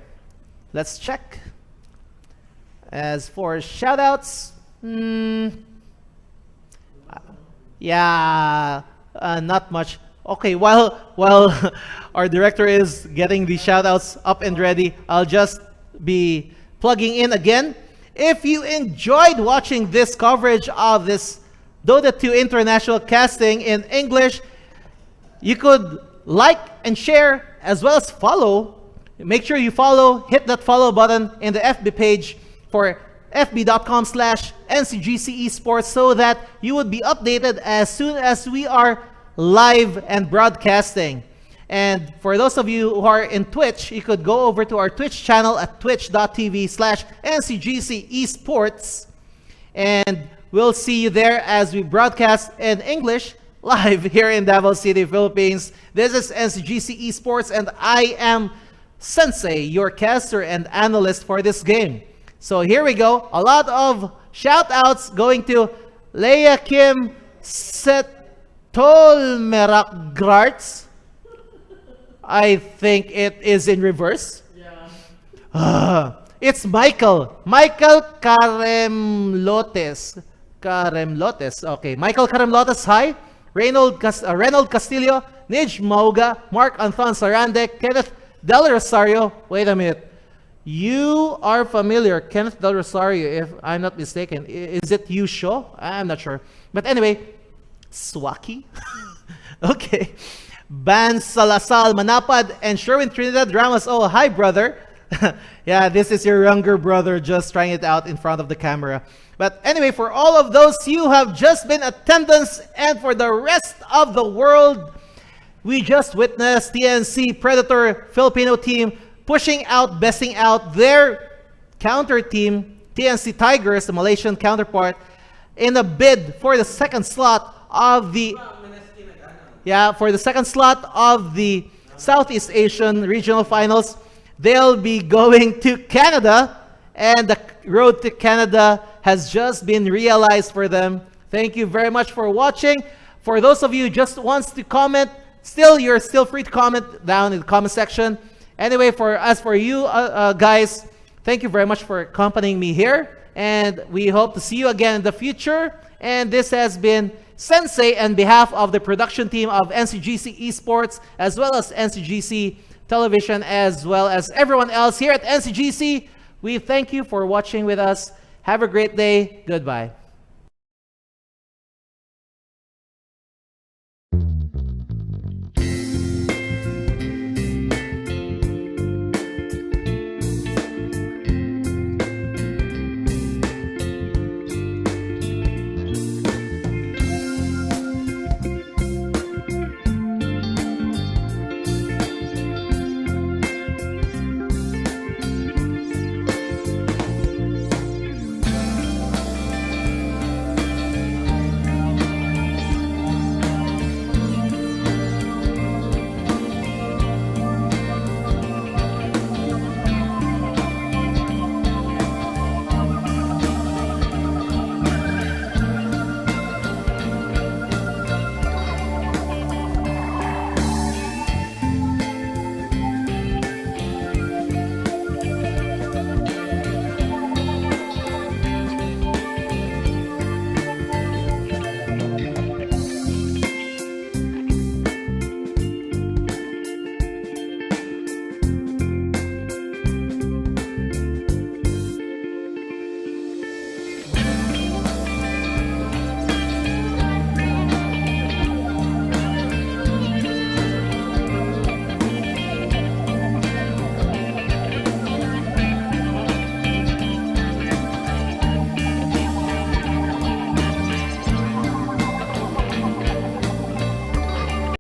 Let's check. As for shoutouts, yeah, not much. Okay, while our director is getting the shoutouts up and ready, I'll just be plugging in again. If you enjoyed watching this coverage of this Dota 2 International casting in English, you could like and share as well as follow. Make sure you follow, hit that follow button in the FB page for fb.com/ncgc esports so that you would be updated as soon as we are live and broadcasting. And for those of you who are in Twitch, you could go over to our Twitch channel at twitch.tv/ncgc esports, and we'll see you there as we broadcast in English live here in Davao City, Philippines. This is Ncgc Esports, and I am Sensei, your caster and analyst for this game. So here we go. A lot of shout-outs going to Leia Kim Setolmeraggarts. I think it is in reverse. Yeah. It's Michael Karemlotes. Okay, Michael Karemlotes, hi. Reynold Castillo, Nij Mauga, Mark Anthon Sarande, Kenneth Del Rosario. Wait a minute. You are familiar, Kenneth Del Rosario, if I'm not mistaken. Is it you, Sho? I'm not sure. But anyway, Swaki? Okay. Ban Salasal Manapad and Sherwin Trinidad Ramos. Oh, hi, brother. Yeah, this is your younger brother just trying it out in front of the camera. But anyway, for all of those you have just been attendance, and for the rest of the world, we just witnessed TNC Predator Filipino team pushing out, besting out their counter team, TNC Tigers, the Malaysian counterpart, in a bid for the second slot of the Southeast Asian Regional Finals. They'll be going to Canada, and the road to Canada has just been realized for them. Thank you very much for watching. For those of you who just wants to comment, you're still free to comment down in the comment section. Anyway, as for you guys, thank you very much for accompanying me here, and we hope to see you again in the future. And this has been Sensei on behalf of the production team of Ncgc Esports, as well as Ncgc Television, as well as everyone else here at Ncgc. We thank you for watching with us. Have a great day. Goodbye.